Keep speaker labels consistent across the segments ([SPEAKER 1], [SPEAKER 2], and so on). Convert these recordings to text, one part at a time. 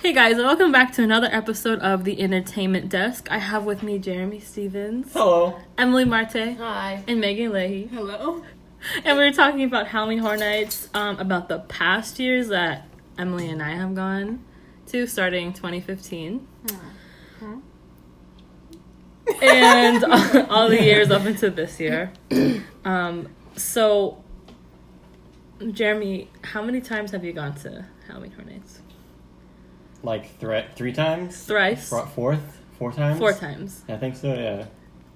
[SPEAKER 1] Hey guys, and welcome back to another episode of the Entertainment Desk. I have with me Jeremy Stevens.
[SPEAKER 2] Hello.
[SPEAKER 1] Emily Marte.
[SPEAKER 3] Hi.
[SPEAKER 1] And Megan Leahey.
[SPEAKER 3] Hello.
[SPEAKER 1] And we were talking about Halloween Horror Nights, about the past years that Emily and I have gone to, starting 2015. And all the years up into this year. So, Jeremy, how many times have you gone to Halloween Horror Nights?
[SPEAKER 2] Like three times?
[SPEAKER 1] Thrice?
[SPEAKER 2] Four times?
[SPEAKER 1] 4 times.
[SPEAKER 2] I think so, yeah.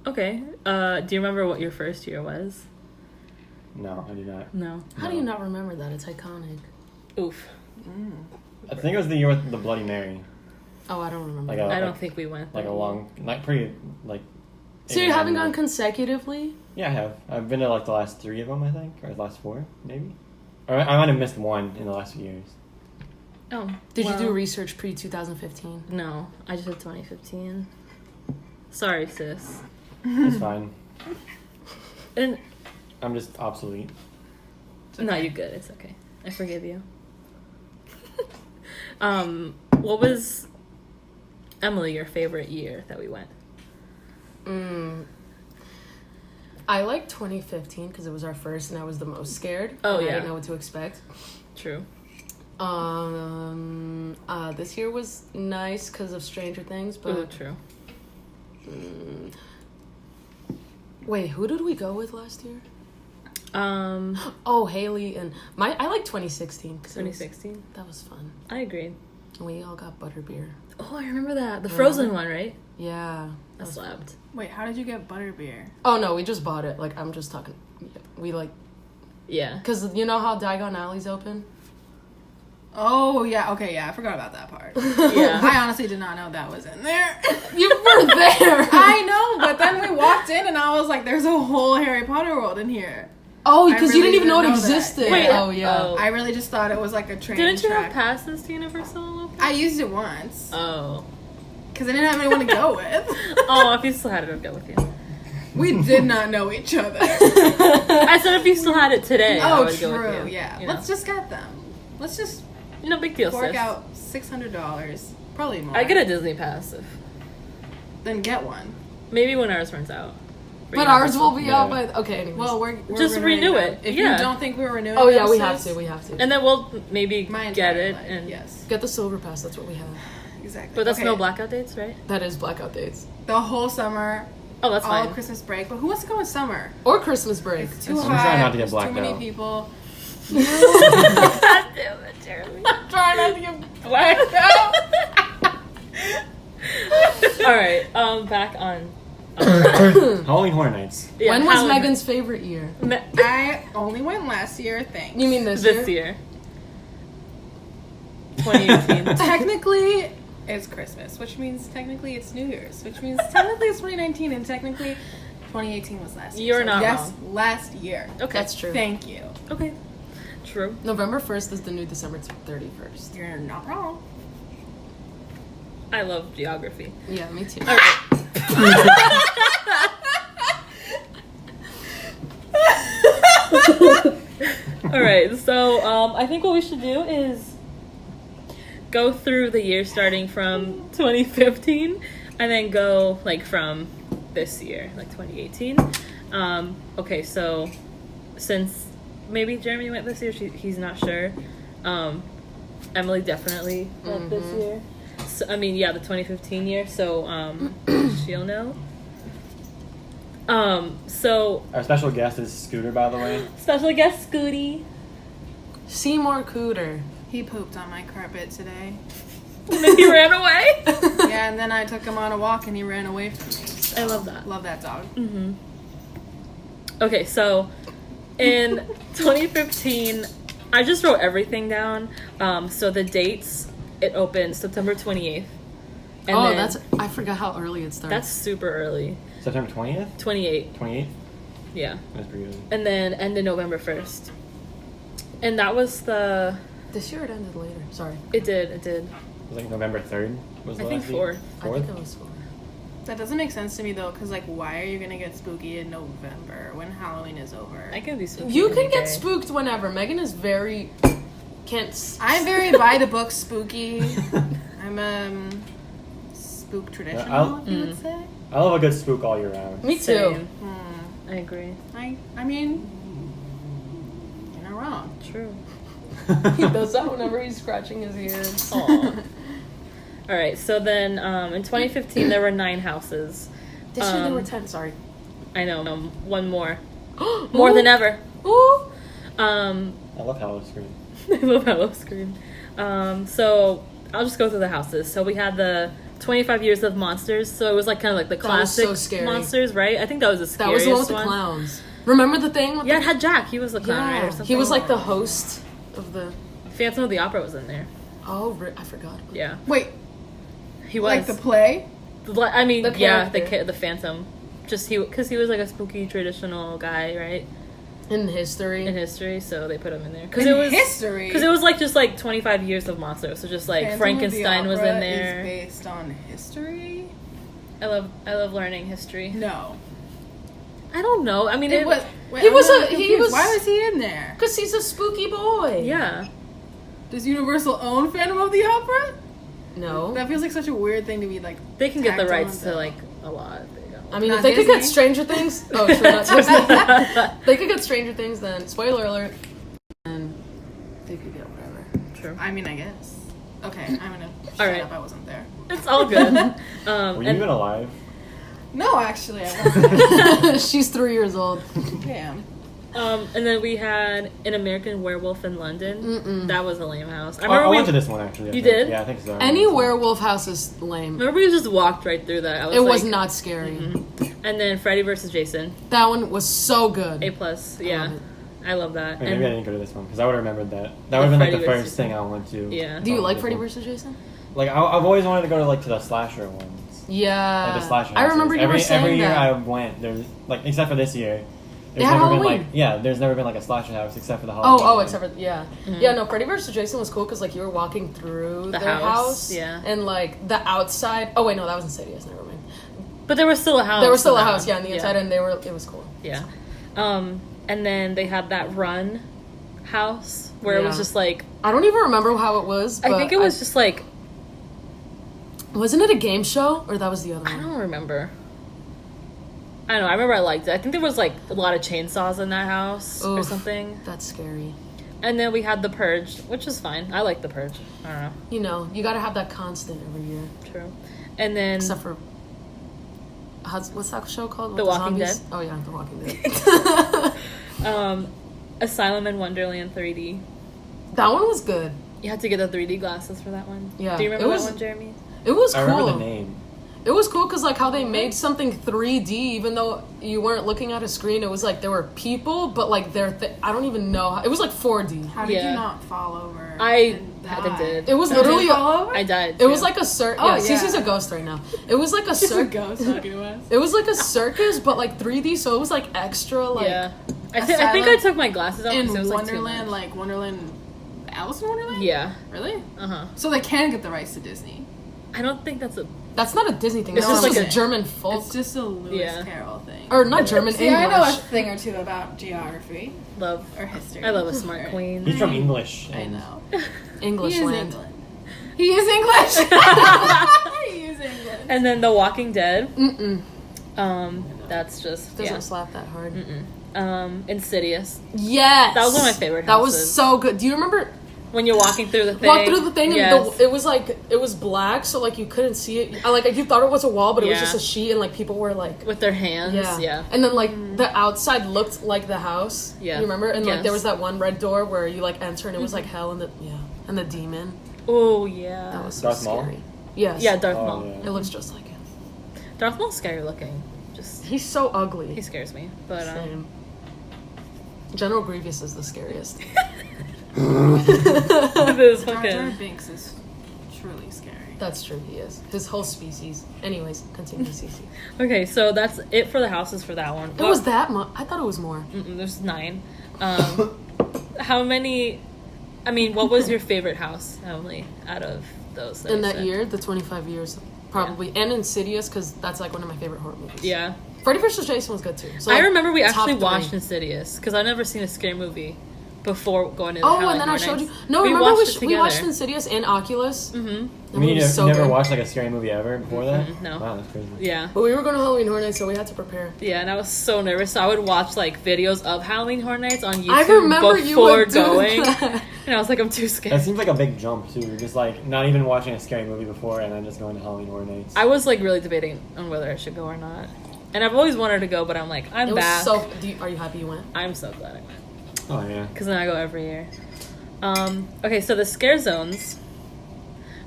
[SPEAKER 1] Okay. Do you remember what your first year was?
[SPEAKER 2] No, I do not.
[SPEAKER 1] No.
[SPEAKER 3] How do you not remember that? It's iconic.
[SPEAKER 1] Oof.
[SPEAKER 2] I think it was the year with the Bloody Mary.
[SPEAKER 3] Oh, I don't remember.
[SPEAKER 1] I don't think we went.
[SPEAKER 2] Like a long, like pretty, like...
[SPEAKER 3] So you haven't gone consecutively?
[SPEAKER 2] Yeah, I have. I've been to like the last 3 of them, I think. Or the last 4, maybe. Or I might have missed one in the last few years.
[SPEAKER 1] Oh.
[SPEAKER 3] Did you do research pre-2015?
[SPEAKER 1] No, I just did 2015. Sorry, sis.
[SPEAKER 2] It's fine.
[SPEAKER 1] And
[SPEAKER 2] I'm just obsolete.
[SPEAKER 1] no, you're good. It's okay. I forgive you. What was, Emily, your favorite year that we went?
[SPEAKER 3] I like 2015 because it was our first and I was the most scared.
[SPEAKER 1] Oh,
[SPEAKER 3] and
[SPEAKER 1] yeah.
[SPEAKER 3] I didn't know what to expect.
[SPEAKER 1] True.
[SPEAKER 3] This year was nice because of Stranger Things, but...
[SPEAKER 1] Ooh, true.
[SPEAKER 3] Wait, who did we go with last year?
[SPEAKER 1] Um,
[SPEAKER 3] Haley and... I like 2016.
[SPEAKER 1] 2016?
[SPEAKER 3] That was fun.
[SPEAKER 1] I agree.
[SPEAKER 3] And we all got butterbeer.
[SPEAKER 1] Oh, I remember that. The frozen one, right?
[SPEAKER 3] Yeah.
[SPEAKER 1] That slapped.
[SPEAKER 4] Wait, how did you get butterbeer?
[SPEAKER 3] Oh, no, we just bought it. Like, I'm just talking... We, like...
[SPEAKER 1] Yeah.
[SPEAKER 3] Because you know how Diagon Alley's open?
[SPEAKER 4] Oh, yeah. Okay, yeah. I forgot about that part.
[SPEAKER 1] Yeah.
[SPEAKER 4] I honestly did not know that was in there.
[SPEAKER 3] You were there!
[SPEAKER 4] I know, but then we walked in and I was like, there's a whole Harry Potter world in here.
[SPEAKER 3] Oh, because you
[SPEAKER 4] really
[SPEAKER 3] didn't even know it
[SPEAKER 4] didn't know that.
[SPEAKER 3] existed.
[SPEAKER 1] Wait,
[SPEAKER 3] oh, yeah.
[SPEAKER 1] oh.
[SPEAKER 4] I really just thought it was like a train
[SPEAKER 1] Didn't you
[SPEAKER 4] track.
[SPEAKER 1] have passes to Universal a little bit?
[SPEAKER 4] I used it once.
[SPEAKER 1] Oh.
[SPEAKER 4] Because I didn't have anyone to go with.
[SPEAKER 1] Oh, if you still had it, I'd go with you.
[SPEAKER 4] We did not know each other.
[SPEAKER 1] I said if you still had it today, I
[SPEAKER 4] Oh,
[SPEAKER 1] would go with
[SPEAKER 4] true.
[SPEAKER 1] you.
[SPEAKER 4] Yeah.
[SPEAKER 1] You know?
[SPEAKER 4] Let's just get them. Let's just
[SPEAKER 1] No big deal,
[SPEAKER 4] fork
[SPEAKER 1] sis.
[SPEAKER 4] out $600. Probably more.
[SPEAKER 1] I get a Disney pass.
[SPEAKER 4] Then get one.
[SPEAKER 1] Maybe when ours runs out.
[SPEAKER 3] But ours will be
[SPEAKER 2] Yeah.
[SPEAKER 3] out by... Okay, anyways.
[SPEAKER 4] Well, we're
[SPEAKER 1] Just
[SPEAKER 4] renewing
[SPEAKER 1] renew
[SPEAKER 4] them.
[SPEAKER 1] it.
[SPEAKER 4] If
[SPEAKER 1] Yeah.
[SPEAKER 4] you don't think we're renewing
[SPEAKER 3] Oh, yeah,
[SPEAKER 4] them,
[SPEAKER 3] we have
[SPEAKER 4] sis,
[SPEAKER 3] to. We have to.
[SPEAKER 1] And then we'll maybe
[SPEAKER 4] my
[SPEAKER 1] get
[SPEAKER 4] entire
[SPEAKER 1] it.
[SPEAKER 4] life,
[SPEAKER 1] And
[SPEAKER 4] yes.
[SPEAKER 3] Get the silver pass. That's what we have.
[SPEAKER 4] Exactly.
[SPEAKER 1] But that's
[SPEAKER 4] Okay.
[SPEAKER 1] no blackout dates, right?
[SPEAKER 3] That is blackout dates.
[SPEAKER 4] The whole summer,
[SPEAKER 1] Oh, that's
[SPEAKER 4] all
[SPEAKER 1] fine.
[SPEAKER 4] of Christmas break. But who wants to go in summer?
[SPEAKER 3] Or Christmas break.
[SPEAKER 4] It's too
[SPEAKER 2] I'm
[SPEAKER 4] hot.
[SPEAKER 2] trying not to get
[SPEAKER 4] there's
[SPEAKER 2] blacked
[SPEAKER 4] too many
[SPEAKER 2] out.
[SPEAKER 4] people.
[SPEAKER 1] God damn it, Jeremy.
[SPEAKER 4] Try not to get blacked out.
[SPEAKER 1] All right, back on.
[SPEAKER 2] Halloween Horror Nights.
[SPEAKER 1] Yeah,
[SPEAKER 3] When was
[SPEAKER 1] Halloween.
[SPEAKER 3] Megan's favorite year?
[SPEAKER 4] I only went last year, thanks.
[SPEAKER 3] You mean this
[SPEAKER 1] This year. 2018.
[SPEAKER 4] Technically, it's Christmas, which means technically it's New Year's, which means technically it's 2019, and technically 2018 was last year.
[SPEAKER 1] You're not
[SPEAKER 4] yes,
[SPEAKER 1] wrong.
[SPEAKER 4] last year.
[SPEAKER 1] Okay.
[SPEAKER 3] That's true.
[SPEAKER 4] Thank you.
[SPEAKER 1] Okay. True.
[SPEAKER 3] November 1st is the new December 31st.
[SPEAKER 4] You're not wrong.
[SPEAKER 1] I love geography.
[SPEAKER 3] Yeah, me too.
[SPEAKER 1] All right. All right. So, I think what we should do is go through the year starting from 2015 and then go like from this year, like 2018. Okay, so since maybe Jeremy went this year, he's not sure. Emily definitely went this year. So, I mean, yeah, the 2015 year. So she'll know. So
[SPEAKER 2] Our special guest is Scooter, by the way.
[SPEAKER 1] special guest Scooty.
[SPEAKER 3] Seymour Cooter.
[SPEAKER 4] He pooped on my carpet today.
[SPEAKER 1] And then he ran away.
[SPEAKER 4] Yeah, and then I took him on a walk and he ran away from me. So
[SPEAKER 1] I love that.
[SPEAKER 4] Love that dog.
[SPEAKER 1] Mm-hmm. Okay, so in 2015, I just wrote everything down. So the dates, it opened September 28th. And
[SPEAKER 3] Oh,
[SPEAKER 1] then-
[SPEAKER 3] I forgot how early it starts.
[SPEAKER 1] That's super early.
[SPEAKER 2] September 20th?
[SPEAKER 1] 28,
[SPEAKER 2] 28th?
[SPEAKER 1] yeah.
[SPEAKER 2] That's pretty good.
[SPEAKER 1] And then ended November 1st. And that was
[SPEAKER 3] This year it ended later. Sorry.
[SPEAKER 1] it did.
[SPEAKER 2] It was like November 3rd was the
[SPEAKER 1] I think
[SPEAKER 2] last week?
[SPEAKER 1] 4th.
[SPEAKER 3] I think it was 4.
[SPEAKER 4] That doesn't make sense to me though, because like, why are you gonna get spooky in November when Halloween is over?
[SPEAKER 1] I can be spooky.
[SPEAKER 3] You can
[SPEAKER 1] any
[SPEAKER 3] get
[SPEAKER 1] day.
[SPEAKER 3] spooked whenever. Megan is very can't.
[SPEAKER 4] I'm very by the book spooky. I'm spook traditional, if you would say.
[SPEAKER 2] I love a good spook all year round.
[SPEAKER 3] Me too.
[SPEAKER 1] Same. I agree.
[SPEAKER 4] I mean, you're not wrong.
[SPEAKER 1] True.
[SPEAKER 3] He does that whenever he's scratching his ears.
[SPEAKER 1] All right. So then, in 2015, there were 9 houses.
[SPEAKER 3] This year there were 10. Sorry.
[SPEAKER 1] I know. One more. More than ever.
[SPEAKER 3] Ooh.
[SPEAKER 2] I love Hello Screen.
[SPEAKER 1] I love Hello Screen. So I'll just go through the houses. So we had the 25 Years of Monsters. So it was like kind of like the
[SPEAKER 3] That was so
[SPEAKER 1] classic
[SPEAKER 3] scary.
[SPEAKER 1] monsters, right? I think that was the
[SPEAKER 3] That
[SPEAKER 1] scariest
[SPEAKER 3] was the one with the
[SPEAKER 1] one.
[SPEAKER 3] clowns. Remember the thing? With
[SPEAKER 1] Yeah, it had Jack. He was the clown, right, or something.
[SPEAKER 3] He was like the host of the.
[SPEAKER 1] Phantom of the Opera was in there.
[SPEAKER 3] Oh, I forgot.
[SPEAKER 1] Yeah,
[SPEAKER 4] Wait,
[SPEAKER 1] he was.
[SPEAKER 4] like the play?
[SPEAKER 1] I mean,
[SPEAKER 3] The
[SPEAKER 1] yeah,
[SPEAKER 3] character.
[SPEAKER 1] the Phantom. Just because he was like a spooky traditional guy, right?
[SPEAKER 3] In history.
[SPEAKER 1] In history, so they put him in there because
[SPEAKER 4] In
[SPEAKER 1] it was
[SPEAKER 4] history?
[SPEAKER 1] Because it was like just like 25 years of monsters. So just like
[SPEAKER 4] Phantom
[SPEAKER 1] Frankenstein
[SPEAKER 4] of the
[SPEAKER 1] was
[SPEAKER 4] Opera
[SPEAKER 1] in there.
[SPEAKER 4] Is based on history?
[SPEAKER 1] I love learning history.
[SPEAKER 4] No.
[SPEAKER 1] I don't know. I mean,
[SPEAKER 4] It was. Wait,
[SPEAKER 3] He
[SPEAKER 4] I'm
[SPEAKER 3] was
[SPEAKER 4] really
[SPEAKER 3] a- he
[SPEAKER 4] confused.
[SPEAKER 3] was-
[SPEAKER 4] Why was he in there?
[SPEAKER 3] Because he's a spooky boy.
[SPEAKER 1] Yeah.
[SPEAKER 4] Does Universal own Phantom of the Opera?
[SPEAKER 3] No.
[SPEAKER 4] That feels like such a weird thing to be like.
[SPEAKER 1] They can get the
[SPEAKER 4] tacked
[SPEAKER 1] rights
[SPEAKER 4] onto.
[SPEAKER 1] to like a lot. They don't.
[SPEAKER 3] I mean,
[SPEAKER 4] Not
[SPEAKER 3] if they could get
[SPEAKER 4] Disney?
[SPEAKER 3] Stranger Things. Oh, sure, not Disney. They could get Stranger Things, then spoiler alert. And they could get whatever.
[SPEAKER 1] True.
[SPEAKER 4] I mean, I guess. Okay, I'm gonna shut
[SPEAKER 1] Alright.
[SPEAKER 4] up. I wasn't there.
[SPEAKER 1] It's all good.
[SPEAKER 2] Were you
[SPEAKER 1] and-
[SPEAKER 2] even alive?
[SPEAKER 4] No, actually, I wasn't.
[SPEAKER 3] She's 3 years old.
[SPEAKER 4] Damn.
[SPEAKER 1] and then we had An American Werewolf in London.
[SPEAKER 3] Mm-mm.
[SPEAKER 1] That was a lame house. I
[SPEAKER 2] I
[SPEAKER 1] remember
[SPEAKER 2] went to this one actually. I
[SPEAKER 1] You
[SPEAKER 2] think.
[SPEAKER 1] did?
[SPEAKER 2] Yeah, I think so. I
[SPEAKER 3] Any
[SPEAKER 2] remember this one.
[SPEAKER 3] werewolf house is lame.
[SPEAKER 1] Remember we just walked right through that.
[SPEAKER 3] It was
[SPEAKER 1] like-
[SPEAKER 3] not scary.
[SPEAKER 1] And then Freddy vs. Jason.
[SPEAKER 3] That one was so good.
[SPEAKER 1] A plus. Yeah.
[SPEAKER 3] love it.
[SPEAKER 1] I love that.
[SPEAKER 2] Wait, maybe I didn't go to this one because I would have remembered that. That would
[SPEAKER 1] The
[SPEAKER 2] have been like the
[SPEAKER 1] Freddy versus
[SPEAKER 2] first thing I went to.
[SPEAKER 1] Yeah.
[SPEAKER 3] Do you like
[SPEAKER 2] this
[SPEAKER 3] Freddy
[SPEAKER 2] one.
[SPEAKER 3] vs. Jason?
[SPEAKER 2] Like I've always wanted to go to the slasher ones.
[SPEAKER 3] Yeah.
[SPEAKER 2] Like the slasher.
[SPEAKER 3] I remember
[SPEAKER 2] houses.
[SPEAKER 3] you were saying
[SPEAKER 2] every year
[SPEAKER 3] that.
[SPEAKER 2] I went. There's like except for this year.
[SPEAKER 3] They had
[SPEAKER 2] never been
[SPEAKER 3] Halloween.
[SPEAKER 2] there's never been like a slasher house except for the Halloween.
[SPEAKER 3] Oh,
[SPEAKER 2] one.
[SPEAKER 3] except for yeah,
[SPEAKER 1] Mm-hmm.
[SPEAKER 3] yeah. No, Freddy vs. Jason was cool because like you were walking through
[SPEAKER 1] The
[SPEAKER 3] their
[SPEAKER 1] house, yeah.
[SPEAKER 3] and like the outside. Oh wait, no, that was Insidious. Never mind.
[SPEAKER 1] But there was still a house.
[SPEAKER 3] There was still a
[SPEAKER 1] somehow.
[SPEAKER 3] house, yeah, on the inside, and they were. It was cool.
[SPEAKER 1] Yeah. And then they had that Run house where it was
[SPEAKER 3] Yeah.
[SPEAKER 1] just like
[SPEAKER 3] I don't even remember how it was.
[SPEAKER 1] I
[SPEAKER 3] But
[SPEAKER 1] think it was just like
[SPEAKER 3] Wasn't it a game show or that was the other
[SPEAKER 1] I
[SPEAKER 3] one?
[SPEAKER 1] don't remember. I don't know. I remember I liked it. I think there was like a lot of chainsaws in that house or
[SPEAKER 3] Oof.
[SPEAKER 1] something.
[SPEAKER 3] That's scary.
[SPEAKER 1] And then we had The Purge, which is fine. I like The Purge. I don't know.
[SPEAKER 3] You know, you got to have that constant every year.
[SPEAKER 1] True. And then
[SPEAKER 3] Except for what's that show called?
[SPEAKER 1] The
[SPEAKER 3] With
[SPEAKER 1] Walking
[SPEAKER 3] zombies?
[SPEAKER 1] Dead?
[SPEAKER 3] Oh yeah, The Walking Dead.
[SPEAKER 1] Asylum in Wonderland 3D.
[SPEAKER 3] That one was good.
[SPEAKER 1] You had to get the 3D glasses for that one.
[SPEAKER 3] Yeah,
[SPEAKER 1] Do you remember
[SPEAKER 3] it was-
[SPEAKER 1] that one, Jeremy?
[SPEAKER 3] It was
[SPEAKER 2] I
[SPEAKER 3] cool.
[SPEAKER 2] remember the name.
[SPEAKER 3] It was cool because like how they made something 3D, even though you weren't looking at a screen. It was like there were people, but like I don't even know. It was like 4D.
[SPEAKER 4] How did
[SPEAKER 1] Yeah.
[SPEAKER 4] you not fall over?
[SPEAKER 1] I
[SPEAKER 4] and die?
[SPEAKER 1] did.
[SPEAKER 3] It was
[SPEAKER 4] You
[SPEAKER 3] literally.
[SPEAKER 4] did fall over?
[SPEAKER 1] I died.
[SPEAKER 3] It was
[SPEAKER 1] too.
[SPEAKER 3] like a circus.
[SPEAKER 4] Oh,
[SPEAKER 3] Yeah,
[SPEAKER 4] yeah.
[SPEAKER 3] Cece's a ghost right now. It was like a
[SPEAKER 4] Just a
[SPEAKER 3] circus.
[SPEAKER 4] ghost talking to us.
[SPEAKER 3] It was like a circus, but like 3D, so it was like extra. Like
[SPEAKER 1] yeah. I think I
[SPEAKER 4] Asylum
[SPEAKER 1] took my glasses off
[SPEAKER 4] In
[SPEAKER 1] because it was
[SPEAKER 4] Wonderland,
[SPEAKER 1] like
[SPEAKER 4] Wonderland, Alice in Wonderland?
[SPEAKER 1] too much. Yeah.
[SPEAKER 4] Really?
[SPEAKER 1] Uh-huh.
[SPEAKER 4] So they can get the rights to Disney.
[SPEAKER 1] I don't think that's a
[SPEAKER 3] that's not a Disney thing.
[SPEAKER 1] It's
[SPEAKER 3] That's
[SPEAKER 1] just
[SPEAKER 3] just
[SPEAKER 1] like
[SPEAKER 3] a
[SPEAKER 1] a-
[SPEAKER 3] German folk,
[SPEAKER 4] It's just a Lewis
[SPEAKER 1] Yeah.
[SPEAKER 4] Carroll thing.
[SPEAKER 3] or not German
[SPEAKER 4] See,
[SPEAKER 3] English.
[SPEAKER 4] I know a thing or two about geography
[SPEAKER 1] love.
[SPEAKER 4] or history.
[SPEAKER 1] I love a smart
[SPEAKER 4] Right.
[SPEAKER 1] queen.
[SPEAKER 2] He's from English.
[SPEAKER 4] I
[SPEAKER 2] and
[SPEAKER 4] know.
[SPEAKER 3] English
[SPEAKER 4] He is
[SPEAKER 3] land.
[SPEAKER 4] England. He is English. He is English.
[SPEAKER 1] And then The Walking Dead.
[SPEAKER 3] Mm-mm.
[SPEAKER 1] That's just
[SPEAKER 3] Doesn't
[SPEAKER 1] yeah.
[SPEAKER 3] slap that hard.
[SPEAKER 1] Insidious.
[SPEAKER 3] Yes,
[SPEAKER 1] That was one of my favorite
[SPEAKER 3] That was
[SPEAKER 1] houses.
[SPEAKER 3] so good. Do you remember?
[SPEAKER 1] When you're walking through the thing.
[SPEAKER 3] Walk through the thing
[SPEAKER 1] Yes.
[SPEAKER 3] and it was like it was black, so like you couldn't see it. Like you thought it was a wall, but it was
[SPEAKER 1] Yeah.
[SPEAKER 3] just a sheet, and like people were like.
[SPEAKER 1] with their hands. Yeah.
[SPEAKER 3] And then like the outside looked like the house.
[SPEAKER 1] Yeah.
[SPEAKER 3] You remember? And like
[SPEAKER 1] Yes.
[SPEAKER 3] there was that one red door where you like enter and it was like hell and and the demon.
[SPEAKER 1] Oh yeah.
[SPEAKER 3] That was so
[SPEAKER 2] Darth Maul?
[SPEAKER 3] scary. Yes.
[SPEAKER 1] Yeah, Darth
[SPEAKER 2] Oh,
[SPEAKER 1] Maul.
[SPEAKER 2] yeah.
[SPEAKER 3] It looks just like him.
[SPEAKER 1] Darth Maul's scary looking. Just
[SPEAKER 3] He's so ugly.
[SPEAKER 1] he scares me. But
[SPEAKER 3] Same. General Grievous is the scariest.
[SPEAKER 1] this
[SPEAKER 4] Jar Jar
[SPEAKER 1] fucking
[SPEAKER 4] Binks is truly scary.
[SPEAKER 3] That's true, he is. His whole species. Anyways, continue, Cece.
[SPEAKER 1] Okay, so that's it for the houses for that one.
[SPEAKER 3] It was that much. I thought it was more.
[SPEAKER 1] There's 9. How many? I mean, what was your favorite house, Emily, out of those?
[SPEAKER 3] In
[SPEAKER 1] you
[SPEAKER 3] that
[SPEAKER 1] said?
[SPEAKER 3] year, the 25 years, probably. And Insidious, because that's like one of my favorite horror movies.
[SPEAKER 1] Yeah.
[SPEAKER 3] Freddy vs. Jason was good too. So,
[SPEAKER 1] I
[SPEAKER 3] like,
[SPEAKER 1] remember we
[SPEAKER 3] top
[SPEAKER 1] actually
[SPEAKER 3] three.
[SPEAKER 1] watched Insidious because I've never seen a scary movie before going to.
[SPEAKER 3] Oh, and then I showed you. No, remember we watched Insidious and Oculus.
[SPEAKER 1] Mm-hmm.
[SPEAKER 2] I mean, you never watched like a scary movie ever before that?
[SPEAKER 1] No.
[SPEAKER 2] Wow, that's crazy.
[SPEAKER 1] Yeah.
[SPEAKER 3] But we were going to Halloween Horror Nights, so we had to prepare.
[SPEAKER 1] Yeah, and I was so nervous. So I would watch like videos of Halloween Horror Nights on YouTube
[SPEAKER 3] I remember
[SPEAKER 1] before
[SPEAKER 3] you would
[SPEAKER 1] going,
[SPEAKER 3] do that.
[SPEAKER 1] and I was like, I'm too scared.
[SPEAKER 2] That seems like a big jump too. Just like not even watching a scary movie before, and then just going to Halloween Horror Nights.
[SPEAKER 1] I was like really debating on whether I should go or not, and I've always wanted to go, but I'm like, I'm back.
[SPEAKER 3] Are you happy you went?
[SPEAKER 1] I'm so glad I went.
[SPEAKER 2] Oh yeah.
[SPEAKER 1] Because then I go every year. Okay, so the scare zones,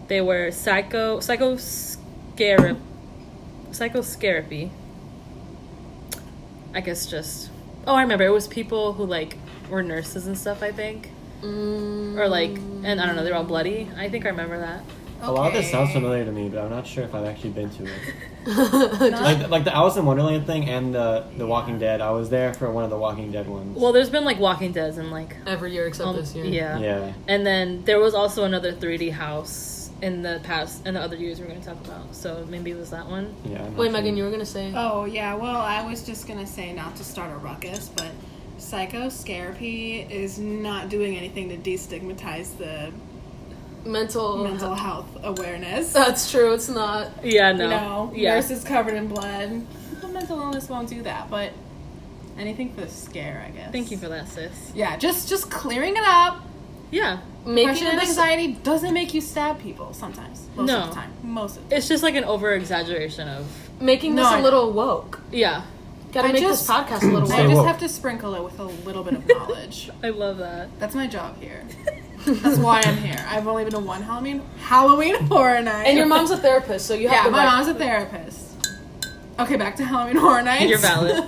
[SPEAKER 1] they were psychoscarapy. I guess just. Oh, I remember. It was people who like were nurses and stuff. I think, or like, and I don't know. They're all bloody. I think I remember that.
[SPEAKER 4] Okay.
[SPEAKER 2] A lot of this sounds familiar to me, but I'm not sure if I've actually been to it. like the Alice in Wonderland thing and the Walking Dead. I was there for one of the Walking Dead ones.
[SPEAKER 1] Well, there's been like Walking Dead and like
[SPEAKER 3] every year except this year.
[SPEAKER 1] Yeah.
[SPEAKER 2] Yeah.
[SPEAKER 1] And then there was also another 3D house in the past and the other years we're going to talk about. So maybe it was that one.
[SPEAKER 2] Yeah.
[SPEAKER 3] Wait, Megan, you were gonna say?
[SPEAKER 4] Oh yeah. Well, I was just gonna say not to start a ruckus, but psychoscarapy is not doing anything to destigmatize the
[SPEAKER 3] mental
[SPEAKER 4] health awareness.
[SPEAKER 3] That's true. It's not.
[SPEAKER 1] Yeah. No.
[SPEAKER 4] You know,
[SPEAKER 1] yeah.
[SPEAKER 4] nurses covered in blood. Mental illness won't do that, but anything for the scare, I guess.
[SPEAKER 1] Thank you for that, sis.
[SPEAKER 4] Yeah, just clearing it up.
[SPEAKER 1] Yeah.
[SPEAKER 4] Depression and anxiety doesn't make you stab people sometimes. Most of the time. Most of the time.
[SPEAKER 1] It's just like an over exaggeration of
[SPEAKER 3] making this a little woke.
[SPEAKER 1] Yeah.
[SPEAKER 3] Gotta make this podcast a little
[SPEAKER 4] I
[SPEAKER 3] woke.
[SPEAKER 4] just have to sprinkle it with a little bit of knowledge.
[SPEAKER 1] I love that.
[SPEAKER 4] That's my job here. That's why I'm here. I've only been to one Halloween Horror Night.
[SPEAKER 3] And your mom's a therapist, so you have to.
[SPEAKER 4] Yeah, my mom's a therapist. Okay, back to Halloween Horror Nights.
[SPEAKER 1] You're valid.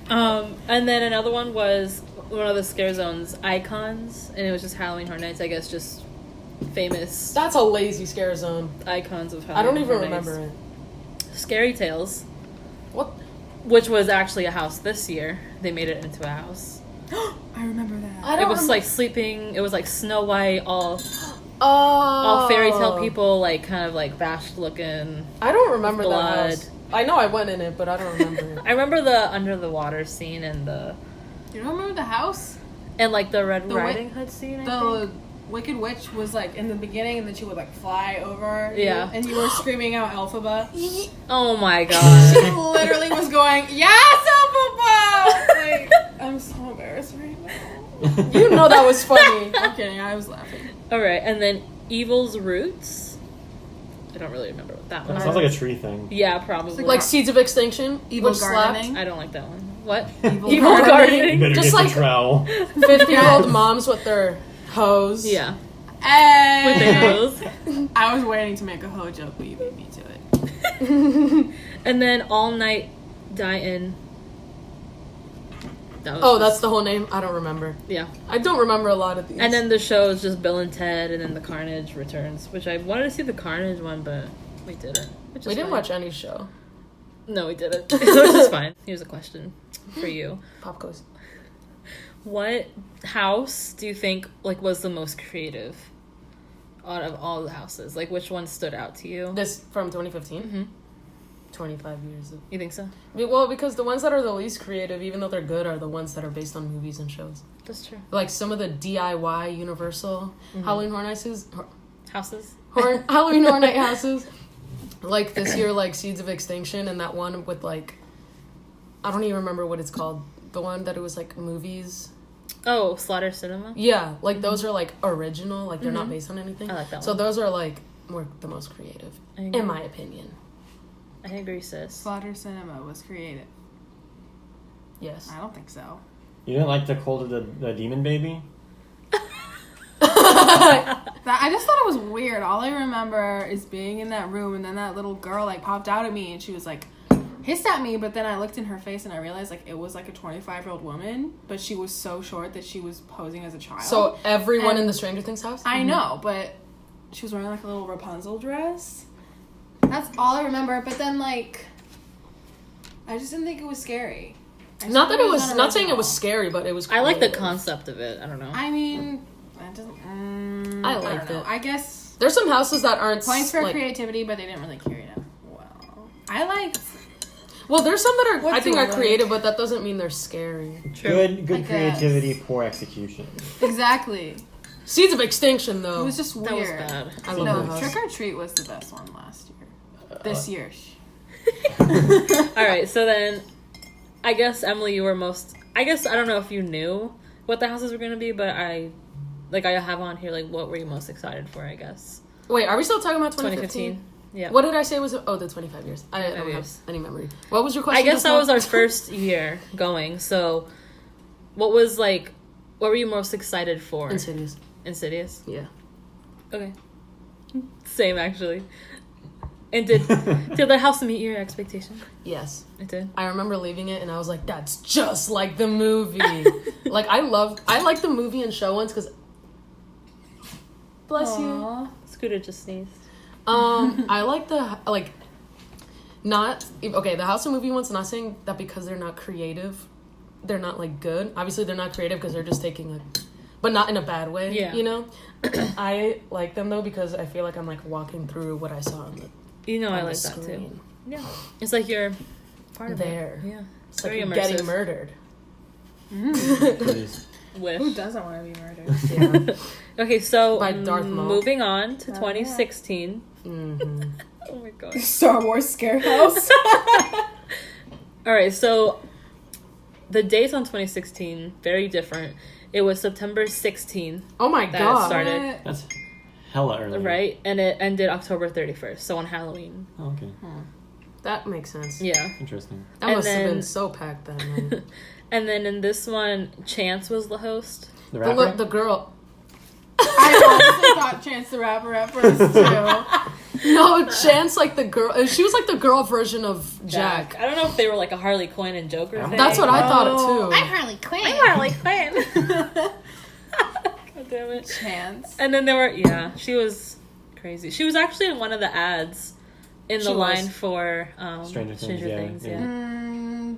[SPEAKER 1] And then another one was one of the scare zones icons, and it was just Halloween Horror Nights. I guess just famous.
[SPEAKER 3] That's a lazy scare zone.
[SPEAKER 1] Icons of Halloween.
[SPEAKER 3] I don't even
[SPEAKER 1] Horror
[SPEAKER 3] remember
[SPEAKER 1] Nights.
[SPEAKER 3] it.
[SPEAKER 1] Scary Tales.
[SPEAKER 3] What?
[SPEAKER 1] Which was actually a house this year. They made it into a house.
[SPEAKER 4] I remember that.
[SPEAKER 1] It was like sleeping. It was like Snow White, all fairy tale people, like kind of like bashed looking.
[SPEAKER 3] I don't remember
[SPEAKER 1] blood.
[SPEAKER 3] that house. I know I went in it, but I don't remember it.
[SPEAKER 1] I remember the under the water scene and the.
[SPEAKER 4] You don't remember the house?
[SPEAKER 1] And like the Red Riding Hood scene.
[SPEAKER 4] The Wicked Witch was like in the beginning, and then she would like fly over.
[SPEAKER 1] Yeah.
[SPEAKER 4] And you were screaming out Elphaba.
[SPEAKER 1] Oh my god.
[SPEAKER 4] She literally was going, "Yes, Elphaba!" Like, I'm so embarrassed right now.
[SPEAKER 3] You know that was funny.
[SPEAKER 4] I'm kidding. I was laughing.
[SPEAKER 1] All right, and then Evil's Roots. I don't really remember what that one
[SPEAKER 2] That
[SPEAKER 1] is.
[SPEAKER 2] sounds like a tree thing.
[SPEAKER 1] Yeah, probably.
[SPEAKER 3] Like Seeds of Extinction,
[SPEAKER 4] Evil
[SPEAKER 3] which slapped.
[SPEAKER 4] gardening.
[SPEAKER 1] I don't like that one. What?
[SPEAKER 4] Evil
[SPEAKER 1] gardening.
[SPEAKER 2] Better
[SPEAKER 3] Just
[SPEAKER 2] get
[SPEAKER 3] like-
[SPEAKER 2] the trowel.
[SPEAKER 3] 50-year-old moms with their hose.
[SPEAKER 1] Yeah.
[SPEAKER 4] Hey!
[SPEAKER 1] With their hose.
[SPEAKER 4] I was waiting to make a hoe joke, but you beat me to it.
[SPEAKER 1] And then All Night Die-In.
[SPEAKER 3] That's the whole name? I don't remember.
[SPEAKER 1] Yeah.
[SPEAKER 3] I don't remember a lot of these.
[SPEAKER 1] And then the show is just Bill and Ted, and then The Carnage Returns, which I wanted to see the Carnage one, but we didn't. Which is
[SPEAKER 3] we didn't
[SPEAKER 1] fine.
[SPEAKER 3] watch any show.
[SPEAKER 1] No, we didn't. Which is fine. Here's a question for you.
[SPEAKER 3] Pop quiz.
[SPEAKER 1] What house do you think like was the most creative out of all the houses? Like, which one stood out to you?
[SPEAKER 3] This from 2015?
[SPEAKER 1] Mm-hmm.
[SPEAKER 3] 25 years.
[SPEAKER 1] You think so?
[SPEAKER 3] Well, because the ones that are the least creative, even though they're good, are the ones that are based on movies and shows.
[SPEAKER 1] That's true.
[SPEAKER 3] Like some of the DIY Universal Halloween Horror Nights
[SPEAKER 1] Houses?
[SPEAKER 3] Halloween Horror Night houses. Like this year, like Seeds of Extinction, and that one with like, I don't even remember what it's called. The one that it was like movies.
[SPEAKER 1] Oh, Slaughter Cinema?
[SPEAKER 3] Yeah, like those are like original, like they're not based on anything.
[SPEAKER 1] I like that
[SPEAKER 3] So
[SPEAKER 1] one.
[SPEAKER 3] those are like more the most creative,
[SPEAKER 1] I agree.
[SPEAKER 3] in my opinion.
[SPEAKER 1] I agree, sis.
[SPEAKER 4] Slaughter Cinema was creative.
[SPEAKER 3] Yes.
[SPEAKER 4] I don't think so.
[SPEAKER 2] You didn't like the Cult of the Demon Baby?
[SPEAKER 4] I just thought it was weird. All I remember is being in that room, and then that little girl like popped out at me, and she was like hissed at me. But then I looked in her face, and I realized like it was like a 25-year-old woman, but she was so short that she was posing as a child.
[SPEAKER 3] So everyone in
[SPEAKER 4] And
[SPEAKER 3] the Stranger Things house?
[SPEAKER 4] I know, but she was wearing like a little Rapunzel dress. That's all I remember. But then like, I just didn't think it was scary.
[SPEAKER 3] Not that it was.
[SPEAKER 4] unoriginal.
[SPEAKER 3] Not saying it was scary, but it was.
[SPEAKER 1] I like the
[SPEAKER 3] creative.
[SPEAKER 1] concept of it. I don't know.
[SPEAKER 4] I mean, that doesn't.
[SPEAKER 3] I
[SPEAKER 4] don't
[SPEAKER 3] liked
[SPEAKER 4] know.
[SPEAKER 3] it.
[SPEAKER 4] I guess
[SPEAKER 3] There's some houses that aren't
[SPEAKER 4] points for
[SPEAKER 3] like,
[SPEAKER 4] creativity, but they didn't really carry it out well. I liked.
[SPEAKER 3] Well, there's some that are
[SPEAKER 4] What
[SPEAKER 3] I think
[SPEAKER 4] do I
[SPEAKER 3] are
[SPEAKER 4] like?
[SPEAKER 3] creative, but that doesn't mean they're scary.
[SPEAKER 2] Good
[SPEAKER 4] I guess.
[SPEAKER 2] creativity, poor execution.
[SPEAKER 4] Exactly.
[SPEAKER 3] Seeds of Extinction, though.
[SPEAKER 4] It was just weird.
[SPEAKER 1] That was bad.
[SPEAKER 3] I love
[SPEAKER 4] No,
[SPEAKER 3] that house.
[SPEAKER 4] Trick or Treat was the best one last year. This year.
[SPEAKER 1] All right, so then I guess Emily, you were most. I guess I don't know if you knew what the houses were going to be, but I have on here like what were you most excited for? I guess
[SPEAKER 3] Wait, are we still talking about 2015?
[SPEAKER 1] 2015. Yeah.
[SPEAKER 3] What did I say was the 25 years? I don't have
[SPEAKER 1] years.
[SPEAKER 3] any memory. What was your question?
[SPEAKER 1] I guess
[SPEAKER 3] just
[SPEAKER 1] that
[SPEAKER 3] now?
[SPEAKER 1] was our first year going. So, what were you most excited for?
[SPEAKER 3] Insidious.
[SPEAKER 1] Insidious.
[SPEAKER 3] Yeah.
[SPEAKER 1] Okay. Same actually. And did the house meet your expectation?
[SPEAKER 3] Yes.
[SPEAKER 1] It did.
[SPEAKER 3] I remember leaving it and I was like, that's just like the movie. Like, I like the movie and show ones because. Bless you.
[SPEAKER 1] Scooter just sneezed.
[SPEAKER 3] I like the the house and movie ones. Not saying that because they're not creative, they're not like good. Obviously, they're not creative because they're just taking but not in a bad way.
[SPEAKER 1] Yeah.
[SPEAKER 3] You know, I like them though because I feel like I'm like walking through what I saw on the
[SPEAKER 1] I
[SPEAKER 3] on
[SPEAKER 1] like
[SPEAKER 3] the
[SPEAKER 1] that too.
[SPEAKER 3] screen.
[SPEAKER 1] Yeah, it's like you're part of
[SPEAKER 3] There.
[SPEAKER 1] it. Yeah,
[SPEAKER 3] It's like
[SPEAKER 1] very
[SPEAKER 3] you're getting
[SPEAKER 1] immersive.
[SPEAKER 3] murdered.
[SPEAKER 2] Please.
[SPEAKER 1] With
[SPEAKER 4] Who doesn't want to be murdered?
[SPEAKER 3] Yeah.
[SPEAKER 1] okay, so
[SPEAKER 3] By Darth Maul.
[SPEAKER 1] moving on to 2016.
[SPEAKER 3] Mm-hmm.
[SPEAKER 1] Oh my god.
[SPEAKER 4] Star Wars Scare House.
[SPEAKER 1] All right, so the dates on 2016 very different. It was September 16th,
[SPEAKER 3] Oh my
[SPEAKER 1] That
[SPEAKER 3] god.
[SPEAKER 1] started-
[SPEAKER 2] That's hella early.
[SPEAKER 1] right, and it ended October 31st, so on Halloween.
[SPEAKER 2] Oh, okay.
[SPEAKER 3] That makes sense.
[SPEAKER 1] Yeah.
[SPEAKER 2] Interesting.
[SPEAKER 3] That
[SPEAKER 1] And
[SPEAKER 3] must have
[SPEAKER 1] then-
[SPEAKER 3] been so packed that night.
[SPEAKER 1] And then in this one, Chance was the host.
[SPEAKER 2] The
[SPEAKER 3] the,
[SPEAKER 2] rapper?
[SPEAKER 3] the girl.
[SPEAKER 4] I honestly thought Chance the Rapper at first too.
[SPEAKER 3] No, Chance, like the girl. She was like the girl version of Jack.
[SPEAKER 1] I don't know if they were like a Harley Quinn and Joker thing.
[SPEAKER 3] That's what I thought
[SPEAKER 4] Oh.
[SPEAKER 3] too.
[SPEAKER 4] Harley Quinn.
[SPEAKER 1] Harley Quinn. God damn it.
[SPEAKER 4] Chance.
[SPEAKER 1] And then she was crazy. She was actually in one of the ads in the
[SPEAKER 3] She was.
[SPEAKER 1] line for
[SPEAKER 2] Stranger Things,
[SPEAKER 1] Things.
[SPEAKER 2] yeah.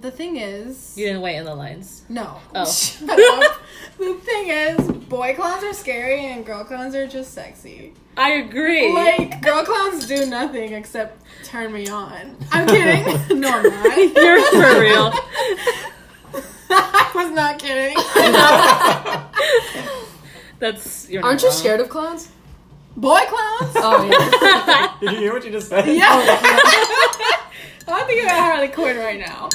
[SPEAKER 4] The thing is,
[SPEAKER 1] You didn't wait in the lines.
[SPEAKER 4] no.
[SPEAKER 1] Oh.
[SPEAKER 4] Shut up. The thing is, boy clowns are scary and girl clowns are just sexy.
[SPEAKER 1] I agree.
[SPEAKER 4] Like, girl clowns do nothing except turn me on. I'm kidding. No, I'm not.
[SPEAKER 1] You're for real.
[SPEAKER 4] I was not kidding.
[SPEAKER 1] You're not
[SPEAKER 3] Aren't you
[SPEAKER 1] wrong.
[SPEAKER 3] scared of clowns?
[SPEAKER 4] Boy clowns?
[SPEAKER 3] Oh yeah.
[SPEAKER 2] Did you hear what you just said?
[SPEAKER 4] Yeah. I'm thinking about Harley Quinn right now.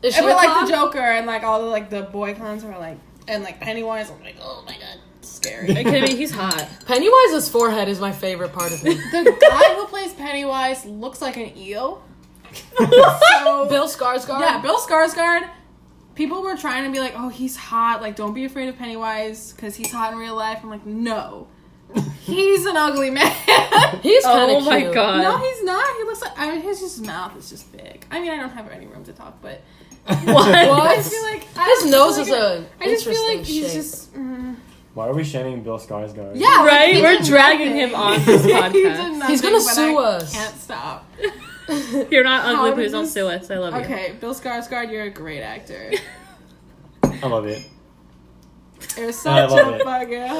[SPEAKER 3] Is she
[SPEAKER 4] And
[SPEAKER 3] a
[SPEAKER 4] but like
[SPEAKER 3] clown?
[SPEAKER 4] the Joker and like all the like the boy clowns were like and like Pennywise, I'm like, oh my god, scary.
[SPEAKER 1] Are you kidding me? He's hot.
[SPEAKER 3] Pennywise's forehead is my favorite part of him.
[SPEAKER 4] The guy who plays Pennywise looks like an eel. So
[SPEAKER 3] Bill Skarsgård.
[SPEAKER 4] yeah, Bill Skarsgård. People were trying to be like, oh, he's hot. Like, don't be afraid of Pennywise because he's hot in real life. I'm like, no, he's an ugly man.
[SPEAKER 3] He's kind of
[SPEAKER 1] Oh my
[SPEAKER 3] cute.
[SPEAKER 1] god.
[SPEAKER 4] No, he's not. He looks like his mouth is just big. I mean, I don't have any room to talk, but
[SPEAKER 1] What?
[SPEAKER 4] I feel like
[SPEAKER 3] His nose is an
[SPEAKER 4] I just feel
[SPEAKER 3] interesting
[SPEAKER 4] like he's
[SPEAKER 3] shape.
[SPEAKER 4] just.
[SPEAKER 2] Why are we shaming Bill Skarsgård?
[SPEAKER 4] Yeah, like,
[SPEAKER 1] Right?
[SPEAKER 4] he
[SPEAKER 1] We're
[SPEAKER 4] did
[SPEAKER 1] dragging
[SPEAKER 4] nothing.
[SPEAKER 1] him on this
[SPEAKER 4] He did
[SPEAKER 1] podcast.
[SPEAKER 4] nothing,
[SPEAKER 3] He's gonna
[SPEAKER 4] but
[SPEAKER 3] sue
[SPEAKER 4] I
[SPEAKER 3] us.
[SPEAKER 4] Can't stop.
[SPEAKER 1] You're not ugly,
[SPEAKER 4] How
[SPEAKER 1] please
[SPEAKER 4] did
[SPEAKER 1] don't
[SPEAKER 4] this-
[SPEAKER 1] sue us. I love you.
[SPEAKER 4] Okay, Bill Skarsgård, you're a great actor.
[SPEAKER 2] I love it.
[SPEAKER 4] You're
[SPEAKER 2] I
[SPEAKER 4] such
[SPEAKER 2] love
[SPEAKER 4] a
[SPEAKER 2] it.
[SPEAKER 4] fucking hoe.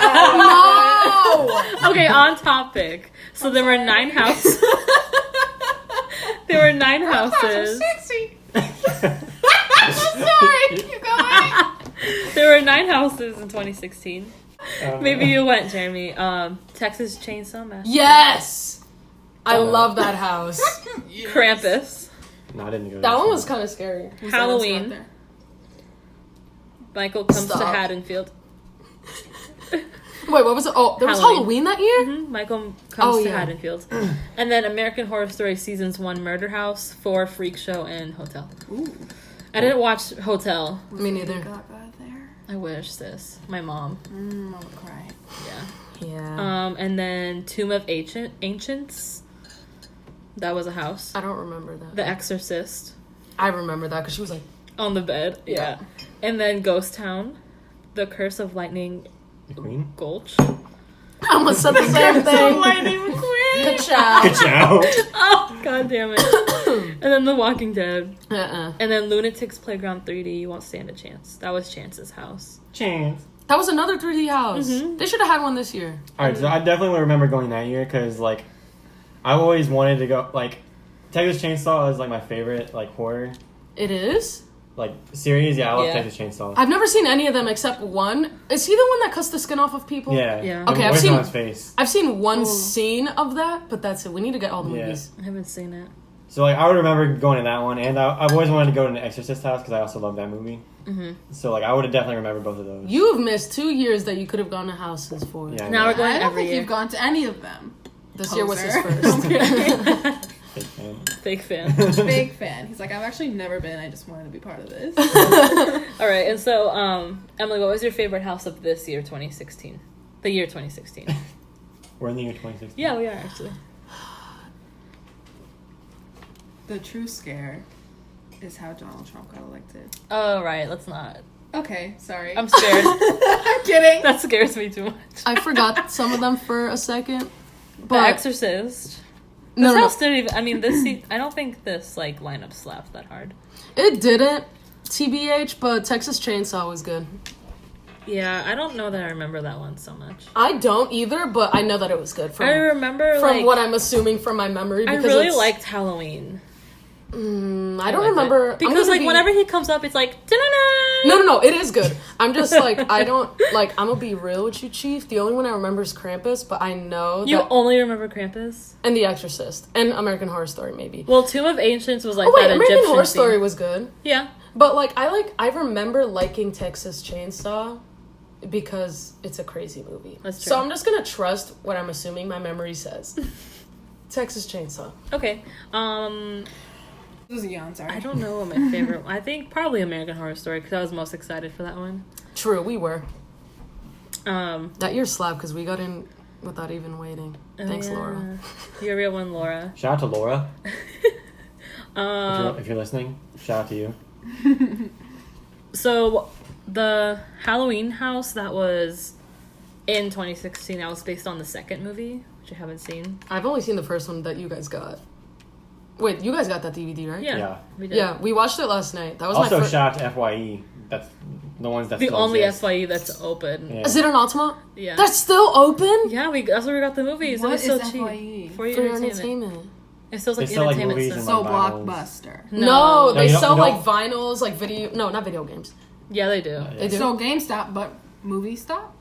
[SPEAKER 4] I
[SPEAKER 3] No.
[SPEAKER 1] Okay, on topic. So there were 9 houses. There were 9
[SPEAKER 4] love it.
[SPEAKER 1] houses.
[SPEAKER 4] Sexy. I'm sorry. Keep going.
[SPEAKER 1] There were 9 houses in 2016. Maybe you went, Jeremy. Texas Chainsaw Massacre.
[SPEAKER 3] Yes. I love that house.
[SPEAKER 4] Yes.
[SPEAKER 1] Krampus.
[SPEAKER 2] No, I didn't go.
[SPEAKER 3] That
[SPEAKER 2] this
[SPEAKER 3] one was kind of scary.
[SPEAKER 4] Who said
[SPEAKER 1] Halloween.
[SPEAKER 4] it's not there?
[SPEAKER 1] Michael comes to
[SPEAKER 3] Stop.
[SPEAKER 1] Haddonfield.
[SPEAKER 3] Wait, what was it? Oh, there was
[SPEAKER 1] Halloween.
[SPEAKER 3] Halloween that year?
[SPEAKER 1] Mhm, Michael comes
[SPEAKER 3] Oh,
[SPEAKER 1] to
[SPEAKER 3] yeah.
[SPEAKER 1] Haddonfield. And then American Horror Story Seasons 1 Murder House, 4 Freak Show, and Hotel.
[SPEAKER 4] Ooh.
[SPEAKER 1] I didn't watch Hotel.
[SPEAKER 3] Me neither.
[SPEAKER 4] Gaga there.
[SPEAKER 1] I wish this. My mom.
[SPEAKER 4] I would cry.
[SPEAKER 1] Yeah.
[SPEAKER 3] Yeah.
[SPEAKER 1] And then Tomb of Ancients. That was a house.
[SPEAKER 3] I don't remember that.
[SPEAKER 1] The Exorcist.
[SPEAKER 3] I remember that because she was like,
[SPEAKER 1] On the bed. Yeah. And then Ghost Town. The Curse of Lightning
[SPEAKER 2] The Queen?
[SPEAKER 1] Gulch.
[SPEAKER 3] I almost said the same thing.
[SPEAKER 4] Lightning McQueen.
[SPEAKER 3] Ka-chow.
[SPEAKER 2] Ka-chow.
[SPEAKER 1] Oh, god damn it. And then The Walking Dead.
[SPEAKER 3] Uh-uh.
[SPEAKER 1] And then Lunatics Playground 3D. You won't stand a chance. That was Chance's house.
[SPEAKER 2] Chance.
[SPEAKER 3] That was another 3D house.
[SPEAKER 1] Mhm.
[SPEAKER 3] They should have had one this year.
[SPEAKER 2] Alright, so I definitely remember going that year because, like, I always wanted to go, like, Texas Chainsaw is like my favorite like horror
[SPEAKER 3] It is?
[SPEAKER 2] like series. Yeah, I love
[SPEAKER 1] Yeah.
[SPEAKER 2] Texas Chainsaw.
[SPEAKER 3] I've never seen any of them except one. Is he the one that cuts the skin off of people?
[SPEAKER 2] Yeah.
[SPEAKER 1] Yeah.
[SPEAKER 2] The
[SPEAKER 3] Okay, I've
[SPEAKER 2] voice
[SPEAKER 3] seen-
[SPEAKER 2] on his face.
[SPEAKER 3] I've seen one
[SPEAKER 4] Ooh.
[SPEAKER 3] scene of that, but that's it. We need to get all the
[SPEAKER 2] Yeah.
[SPEAKER 3] movies.
[SPEAKER 1] I haven't seen it.
[SPEAKER 2] So like I would remember going to that one, and I've always wanted to go to an Exorcist house because I also love that movie.
[SPEAKER 1] Mm-hmm.
[SPEAKER 2] So like I would have definitely remembered both of those.
[SPEAKER 3] You've missed 2 years that you could have gone to houses for.
[SPEAKER 2] Yeah.
[SPEAKER 1] Now we're going
[SPEAKER 4] I don't
[SPEAKER 1] every
[SPEAKER 4] think
[SPEAKER 1] year.
[SPEAKER 4] you've gone to any of them.
[SPEAKER 3] This year was his
[SPEAKER 4] Poser.
[SPEAKER 3] first.
[SPEAKER 4] I'm kidding.
[SPEAKER 2] Big fan.
[SPEAKER 1] Fake fan.
[SPEAKER 4] Big fan. He's like, I've actually never been. I just wanted to be part of this.
[SPEAKER 1] All right, and so Emily, what was your favorite house of this year, 2016? The year 2016.
[SPEAKER 2] We're in the year 2016.
[SPEAKER 1] Yeah, we are actually.
[SPEAKER 4] The true scare is how Donald Trump got elected.
[SPEAKER 1] Oh right, let's not.
[SPEAKER 4] Okay, sorry.
[SPEAKER 1] I'm scared.
[SPEAKER 4] I'm kidding.
[SPEAKER 1] That scares me too much.
[SPEAKER 3] I forgot some of them for a second.
[SPEAKER 1] The
[SPEAKER 3] But
[SPEAKER 1] Exorcist.
[SPEAKER 3] no,
[SPEAKER 1] This
[SPEAKER 3] no,
[SPEAKER 1] house didn't even. I mean, I don't think this like lineup slapped that hard.
[SPEAKER 3] it didn't. TBH, but Texas Chainsaw was good.
[SPEAKER 1] Yeah, I don't know that I remember that one so much.
[SPEAKER 3] I don't either, but I know that it was good.
[SPEAKER 1] I remember
[SPEAKER 3] from
[SPEAKER 1] like,
[SPEAKER 3] what I'm assuming from my memory.
[SPEAKER 1] I
[SPEAKER 3] Because
[SPEAKER 1] really
[SPEAKER 3] it's-
[SPEAKER 1] liked Halloween.
[SPEAKER 3] I don't
[SPEAKER 1] liked
[SPEAKER 3] remember
[SPEAKER 1] it. Because like whenever he comes up, it's like
[SPEAKER 3] No, it is good. I'm just like I don't like. I'm gonna be real with you, Chief. The only one I remember is Krampus, but I know
[SPEAKER 1] You
[SPEAKER 3] that
[SPEAKER 1] only remember Krampus?
[SPEAKER 3] and The Exorcist and American Horror Story maybe.
[SPEAKER 1] Well, Tomb of Ancients was like
[SPEAKER 3] Oh wait,
[SPEAKER 1] that
[SPEAKER 3] American
[SPEAKER 1] Egyptian
[SPEAKER 3] Horror
[SPEAKER 1] scene.
[SPEAKER 3] Story was good,
[SPEAKER 1] Yeah.
[SPEAKER 3] but I remember liking Texas Chainsaw because it's a crazy movie.
[SPEAKER 1] That's true.
[SPEAKER 3] So I'm just gonna trust what I'm assuming my memory says. Texas Chainsaw.
[SPEAKER 1] Okay.
[SPEAKER 4] This is a yawn, sorry.
[SPEAKER 1] I don't know what my favorite. I think probably American Horror Story because I was most excited for that one.
[SPEAKER 3] True, we were.
[SPEAKER 1] Um,
[SPEAKER 3] That year slapped because we got in without even waiting. Thanks,
[SPEAKER 1] yeah.
[SPEAKER 3] Laura.
[SPEAKER 1] You're a real one, Laura.
[SPEAKER 2] Shout out to Laura
[SPEAKER 1] Um,
[SPEAKER 2] if you're listening. Shout out to you.
[SPEAKER 1] So the Halloween house that was in 2016, that was based on the second movie, which I haven't seen.
[SPEAKER 3] I've only seen the first one that you guys got. Wait, you guys got that DVD, right?
[SPEAKER 1] Yeah,
[SPEAKER 2] Yeah.
[SPEAKER 1] we did.
[SPEAKER 3] Yeah, we watched it last night. That was
[SPEAKER 2] Also,
[SPEAKER 3] my first.
[SPEAKER 2] shout out to FYE. That's the ones that
[SPEAKER 1] The
[SPEAKER 2] still
[SPEAKER 1] only
[SPEAKER 2] exist.
[SPEAKER 1] FYE that's open.
[SPEAKER 2] Yeah.
[SPEAKER 3] Is it an Altamont?
[SPEAKER 1] Yeah.
[SPEAKER 3] That's still open?
[SPEAKER 1] Yeah, that's where we got the movies.
[SPEAKER 4] What
[SPEAKER 1] it was so
[SPEAKER 4] is
[SPEAKER 1] cheap.
[SPEAKER 4] FYE?
[SPEAKER 1] For your
[SPEAKER 3] For your
[SPEAKER 1] entertainment.
[SPEAKER 3] entertainment.
[SPEAKER 1] It sells
[SPEAKER 2] They
[SPEAKER 1] like
[SPEAKER 2] sell, like,
[SPEAKER 1] entertainment
[SPEAKER 2] movies and,
[SPEAKER 1] stuff.
[SPEAKER 4] So
[SPEAKER 2] like, vinyls.
[SPEAKER 4] Blockbuster.
[SPEAKER 3] No, they
[SPEAKER 2] you don't-
[SPEAKER 3] sell
[SPEAKER 2] you
[SPEAKER 3] like
[SPEAKER 2] don't-
[SPEAKER 3] vinyls, like video. No, not video games.
[SPEAKER 1] Yeah, they do.
[SPEAKER 2] Yeah.
[SPEAKER 3] They do.
[SPEAKER 4] So GameStop, but movie stop?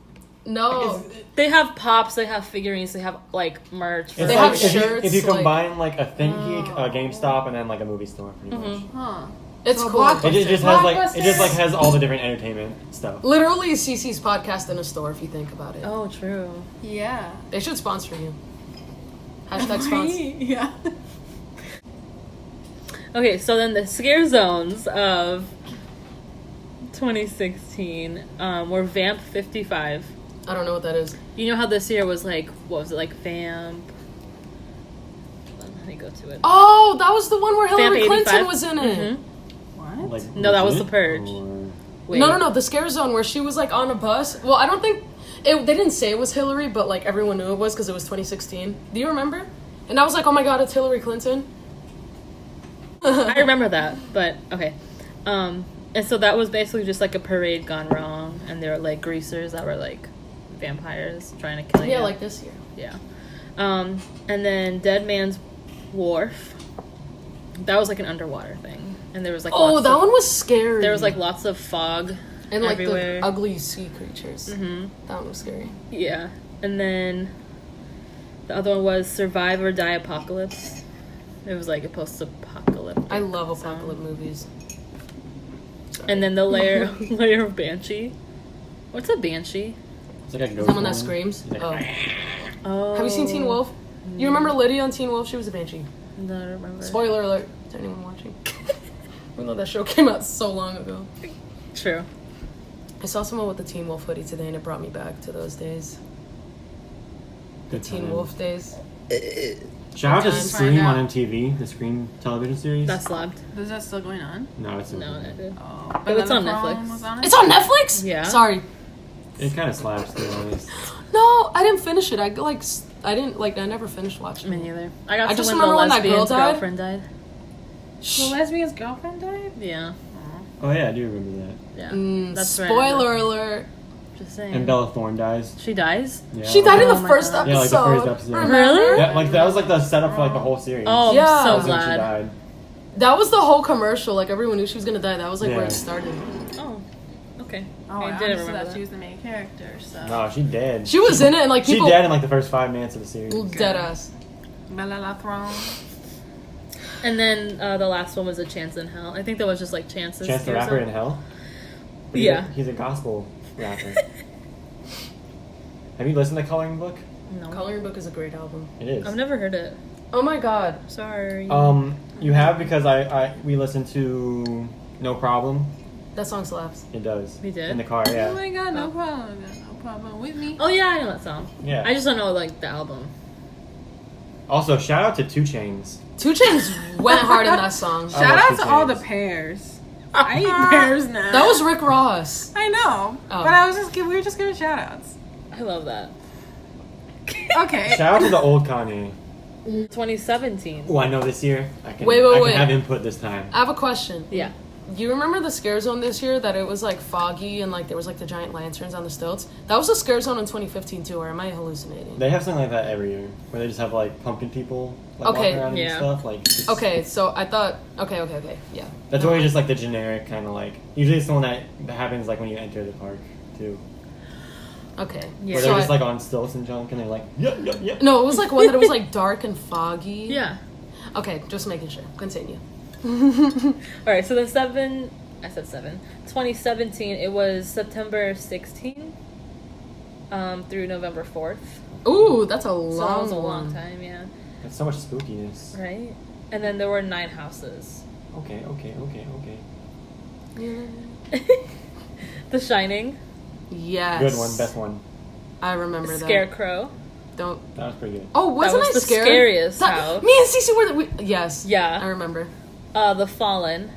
[SPEAKER 3] No.
[SPEAKER 1] They have pops, they have figurines, they have like merch.
[SPEAKER 2] It's
[SPEAKER 3] They
[SPEAKER 2] like
[SPEAKER 3] have
[SPEAKER 2] if you-
[SPEAKER 3] shirts,
[SPEAKER 2] If you
[SPEAKER 3] like-
[SPEAKER 2] combine like a ThinkGeek, a GameStop, and then like a movie store, pretty much.
[SPEAKER 4] Huh.
[SPEAKER 3] It's
[SPEAKER 4] So
[SPEAKER 3] cool.
[SPEAKER 4] Blockbuster.
[SPEAKER 2] It just has like
[SPEAKER 4] Blockbuster.
[SPEAKER 2] has all the different entertainment stuff.
[SPEAKER 3] Literally CC's podcast in a store if you think about it.
[SPEAKER 1] Oh, true.
[SPEAKER 4] Yeah.
[SPEAKER 3] They should sponsor you. Hashtag sponsor.
[SPEAKER 4] Yeah.
[SPEAKER 1] Okay, so then the scare zones of 2016 were Vamp 55.
[SPEAKER 3] I don't know what that is.
[SPEAKER 1] You know how this year was like, what was it, like Vamp? Hold on, let me go to it.
[SPEAKER 3] Oh, that was the one where Hillary
[SPEAKER 1] Vamp 85?
[SPEAKER 3] Clinton was in it.
[SPEAKER 1] Mhm.
[SPEAKER 4] What?
[SPEAKER 2] Like,
[SPEAKER 1] No, that was
[SPEAKER 2] legit?
[SPEAKER 1] The Purge.
[SPEAKER 2] Or-
[SPEAKER 1] Wait.
[SPEAKER 3] No, the scare zone where she was like on a bus. Well, I don't think they didn't say it was Hillary, but like everyone knew it was because it was 2016. Do you remember? And I was like, oh my god, it's Hillary Clinton.
[SPEAKER 1] I remember that, but okay. And so that was basically just like a parade gone wrong, and there were like greasers that were like vampires trying to kill you.
[SPEAKER 3] Yeah, like this year.
[SPEAKER 1] Yeah. And then Dead Man's Wharf. That was like an underwater thing, and there was like
[SPEAKER 3] Oh,
[SPEAKER 1] lots
[SPEAKER 3] that
[SPEAKER 1] of,
[SPEAKER 3] one was scary.
[SPEAKER 1] There was like lots of fog
[SPEAKER 3] and like
[SPEAKER 1] everywhere.
[SPEAKER 3] the ugly sea creatures.
[SPEAKER 1] hmm
[SPEAKER 3] That one was scary.
[SPEAKER 1] Yeah, and then the other one was Survive or Die Apocalypse. It was like a post-apocalyptic.
[SPEAKER 3] I love
[SPEAKER 1] sound.
[SPEAKER 3] apocalypse movies. Sorry.
[SPEAKER 1] And then the layer of Banshee. What's a Banshee?
[SPEAKER 2] It's like a ghost
[SPEAKER 3] Someone that
[SPEAKER 2] woman.
[SPEAKER 3] screams.
[SPEAKER 2] It's like-
[SPEAKER 3] Oh.
[SPEAKER 1] Oh.
[SPEAKER 3] Have you seen Teen Wolf? You remember Lydia on Teen Wolf? She was a banshee.
[SPEAKER 1] No, I don't remember.
[SPEAKER 3] Spoiler alert to anyone watching. Even though that show came out so long ago.
[SPEAKER 1] True.
[SPEAKER 3] I saw someone with the Teen Wolf hoodie today and it brought me back to those days.
[SPEAKER 2] Good
[SPEAKER 3] Teen
[SPEAKER 2] times.
[SPEAKER 3] Wolf days.
[SPEAKER 2] Shout out to
[SPEAKER 3] Time.
[SPEAKER 2] Scream
[SPEAKER 4] Find out.
[SPEAKER 2] on MTV, the Scream television series.
[SPEAKER 1] That slapped.
[SPEAKER 4] Is that still going on?
[SPEAKER 2] No, it's
[SPEAKER 1] No, I did.
[SPEAKER 4] Oh.
[SPEAKER 1] But it's on
[SPEAKER 4] Banana
[SPEAKER 1] Netflix.
[SPEAKER 4] Throne was on it?
[SPEAKER 3] It's on Netflix?
[SPEAKER 1] Yeah.
[SPEAKER 3] Sorry.
[SPEAKER 2] It kind of slaps, to be honest.
[SPEAKER 3] No, I didn't finish it. I never finished watching
[SPEAKER 1] Me
[SPEAKER 3] it.
[SPEAKER 1] neither. I got
[SPEAKER 3] I
[SPEAKER 1] to
[SPEAKER 3] just
[SPEAKER 1] when the
[SPEAKER 3] remember when that girl
[SPEAKER 1] lesbian's
[SPEAKER 3] died.
[SPEAKER 1] girlfriend died.
[SPEAKER 3] Shh.
[SPEAKER 4] The lesbian's girlfriend died?
[SPEAKER 1] Yeah.
[SPEAKER 2] Oh yeah, I do remember that.
[SPEAKER 1] Yeah.
[SPEAKER 3] Mm,
[SPEAKER 1] That's where I
[SPEAKER 3] spoiler alert.
[SPEAKER 1] Just saying.
[SPEAKER 2] And Bella Thorne dies.
[SPEAKER 1] She dies?
[SPEAKER 2] Yeah,
[SPEAKER 3] She died in
[SPEAKER 1] Oh
[SPEAKER 3] the
[SPEAKER 1] my
[SPEAKER 3] first
[SPEAKER 1] God.
[SPEAKER 3] episode.
[SPEAKER 2] Yeah, like the first episode.
[SPEAKER 3] Remember?
[SPEAKER 1] Really?
[SPEAKER 2] Yeah, like that was like the setup for like the whole series.
[SPEAKER 1] Oh,
[SPEAKER 3] Yeah.
[SPEAKER 1] I'm so
[SPEAKER 2] That's when she
[SPEAKER 1] glad.
[SPEAKER 2] died.
[SPEAKER 3] That was the whole commercial. Like everyone knew she was gonna die. That was like where
[SPEAKER 2] Yeah.
[SPEAKER 3] it started.
[SPEAKER 1] Oh, okay.
[SPEAKER 4] Oh, I
[SPEAKER 1] I didn't
[SPEAKER 4] understood
[SPEAKER 1] remember
[SPEAKER 4] that
[SPEAKER 1] that.
[SPEAKER 4] she was the main character. So.
[SPEAKER 2] No, she dead.
[SPEAKER 3] She was in it, and like
[SPEAKER 2] She
[SPEAKER 3] people
[SPEAKER 2] dead in like the first 5 minutes of the series.
[SPEAKER 3] dead ass.
[SPEAKER 4] Bella La Throne.
[SPEAKER 1] And then the last one was A Chance in Hell. I think that was just like Chance's.
[SPEAKER 2] Chance the
[SPEAKER 1] or
[SPEAKER 2] Rapper in
[SPEAKER 1] something.
[SPEAKER 2] Hell. But
[SPEAKER 1] Yeah.
[SPEAKER 2] he's a gospel rapper. Have you listened to Coloring Book?
[SPEAKER 1] No.
[SPEAKER 3] Coloring Book is a great album.
[SPEAKER 2] It is.
[SPEAKER 1] I've never heard it.
[SPEAKER 3] Oh my god.
[SPEAKER 1] Sorry.
[SPEAKER 2] You have because we listened to No Problem.
[SPEAKER 3] That song slaps.
[SPEAKER 2] It does.
[SPEAKER 1] We did?
[SPEAKER 2] In the car,
[SPEAKER 4] Oh
[SPEAKER 2] yeah.
[SPEAKER 4] my god, no
[SPEAKER 1] Oh.
[SPEAKER 4] problem. No problem with me.
[SPEAKER 1] Oh yeah, I know that song.
[SPEAKER 2] Yeah.
[SPEAKER 1] I just don't know like the album.
[SPEAKER 2] Also, shout out to 2 Chainz.
[SPEAKER 3] 2 Chainz went hard in that song.
[SPEAKER 2] I
[SPEAKER 4] Shout
[SPEAKER 2] love
[SPEAKER 4] out
[SPEAKER 2] Two
[SPEAKER 4] to all the
[SPEAKER 2] Chainz.
[SPEAKER 4] pears. I eat pears now.
[SPEAKER 3] That was Rick Ross.
[SPEAKER 4] I know,
[SPEAKER 3] Oh.
[SPEAKER 4] but I was we were just giving shout outs.
[SPEAKER 1] I love that.
[SPEAKER 4] Okay.
[SPEAKER 2] Shout out to the old Kanye.
[SPEAKER 1] 2017.
[SPEAKER 2] Oh, I know this year. I can
[SPEAKER 3] Wait,
[SPEAKER 2] I
[SPEAKER 3] wait.
[SPEAKER 2] can have input this time.
[SPEAKER 3] I have a question.
[SPEAKER 1] Yeah.
[SPEAKER 3] You remember the scare zone this year that it was like foggy and like there was like the giant lanterns on the stilts? That was a scare zone in 2015 too, or am I hallucinating?
[SPEAKER 2] They have something like that every year, where they just have like pumpkin people like
[SPEAKER 3] Okay,
[SPEAKER 2] walking around and
[SPEAKER 1] yeah.
[SPEAKER 2] stuff. Like it's-
[SPEAKER 3] Okay, so I thought okay, yeah.
[SPEAKER 2] That's always just like the generic kind of like. Usually it's the one that happens like when you enter the park too,
[SPEAKER 3] Okay.
[SPEAKER 1] Yeah.
[SPEAKER 2] where
[SPEAKER 3] So
[SPEAKER 2] they're just
[SPEAKER 3] I-
[SPEAKER 2] like on stilts and junk, and they're like, yep.
[SPEAKER 3] No, it was like one that it was like dark and foggy.
[SPEAKER 1] Yeah.
[SPEAKER 3] Okay, just making sure. Continue.
[SPEAKER 1] All right. So the 2017. It was September 16th through November 4th.
[SPEAKER 3] Ooh, that's a
[SPEAKER 1] So
[SPEAKER 3] long
[SPEAKER 1] that was a
[SPEAKER 3] one.
[SPEAKER 1] long time. Yeah.
[SPEAKER 2] That's so much spookiness.
[SPEAKER 1] Right. And then there were 9 houses.
[SPEAKER 2] Okay.
[SPEAKER 1] The Shining.
[SPEAKER 3] Yes.
[SPEAKER 2] Good one, best one.
[SPEAKER 3] I remember that.
[SPEAKER 1] Scarecrow.
[SPEAKER 3] Don't.
[SPEAKER 2] That was pretty good.
[SPEAKER 3] Oh, wasn't
[SPEAKER 1] was
[SPEAKER 3] I
[SPEAKER 1] the
[SPEAKER 3] scared?
[SPEAKER 1] scariest house.
[SPEAKER 3] Me and Cece were yes.
[SPEAKER 1] Yeah.
[SPEAKER 3] I remember.
[SPEAKER 1] The Fallen.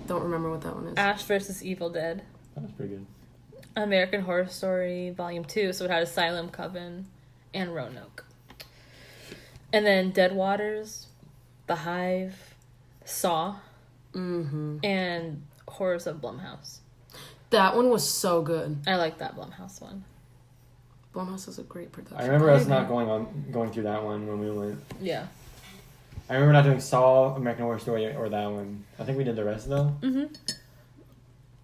[SPEAKER 3] Don't remember what that one is.
[SPEAKER 1] Ash versus Evil Dead.
[SPEAKER 2] That was pretty good.
[SPEAKER 1] American Horror Story Volume 2. So it had Asylum, Coven, and Roanoke. And then Dead Waters, The Hive, Saw, and Horrors of Blumhouse.
[SPEAKER 3] That one was so good.
[SPEAKER 1] I like that Blumhouse one.
[SPEAKER 3] Blumhouse is a great production.
[SPEAKER 2] I remember us not going through that one when we went.
[SPEAKER 1] Yeah.
[SPEAKER 2] I remember not doing Saw, American Horror Story, or that one. I think we did the rest though.
[SPEAKER 1] Mm-hmm.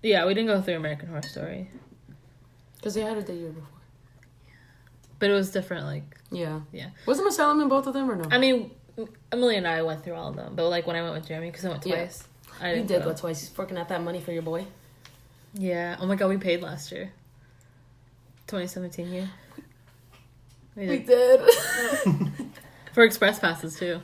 [SPEAKER 1] Yeah, we didn't go through American Horror Story.
[SPEAKER 3] Because they had it the year before.
[SPEAKER 1] But it was different, like,
[SPEAKER 3] Yeah.
[SPEAKER 1] yeah.
[SPEAKER 3] Wasn't Asylum in both of them or no?
[SPEAKER 1] I mean, Emily and I went through all of them. But, like, when I went with Jeremy, because I went
[SPEAKER 3] Yeah.
[SPEAKER 1] twice. I
[SPEAKER 3] You
[SPEAKER 1] didn't
[SPEAKER 3] did go twice. He's forking out that money for your boy.
[SPEAKER 1] Yeah. Oh, my God, we paid last year. 2017 year.
[SPEAKER 3] We did.
[SPEAKER 1] For express passes, too.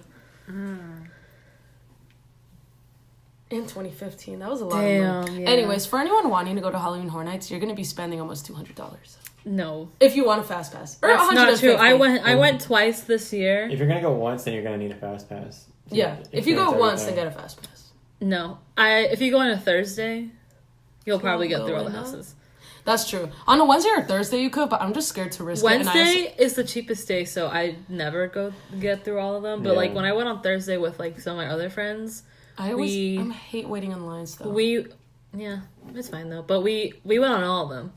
[SPEAKER 3] In 2015. That was a lot
[SPEAKER 1] Damn,
[SPEAKER 3] of money.
[SPEAKER 1] yeah.
[SPEAKER 3] Anyways, for anyone wanting to go to Halloween Horror Nights, you're going to be spending almost $200.
[SPEAKER 1] No.
[SPEAKER 3] If you want a fast pass. Or
[SPEAKER 1] That's not true. I
[SPEAKER 3] $150.
[SPEAKER 1] went twice this year.
[SPEAKER 2] If you're gonna go once, then you're gonna need a fast pass.
[SPEAKER 3] Yeah. If you go once, then get a fast pass.
[SPEAKER 1] No. If you go on a Thursday, you'll probably get through all the
[SPEAKER 3] Going up?
[SPEAKER 1] houses.
[SPEAKER 3] That's true. On a Wednesday or Thursday, you could, but I'm just scared to risk it.
[SPEAKER 1] Wednesday is the cheapest day, so I never get through all of them. But
[SPEAKER 2] Yeah.
[SPEAKER 1] like when I went on Thursday with like some of my other friends,
[SPEAKER 3] I hate waiting in lines though.
[SPEAKER 1] yeah, it's fine though. But we went on all of them.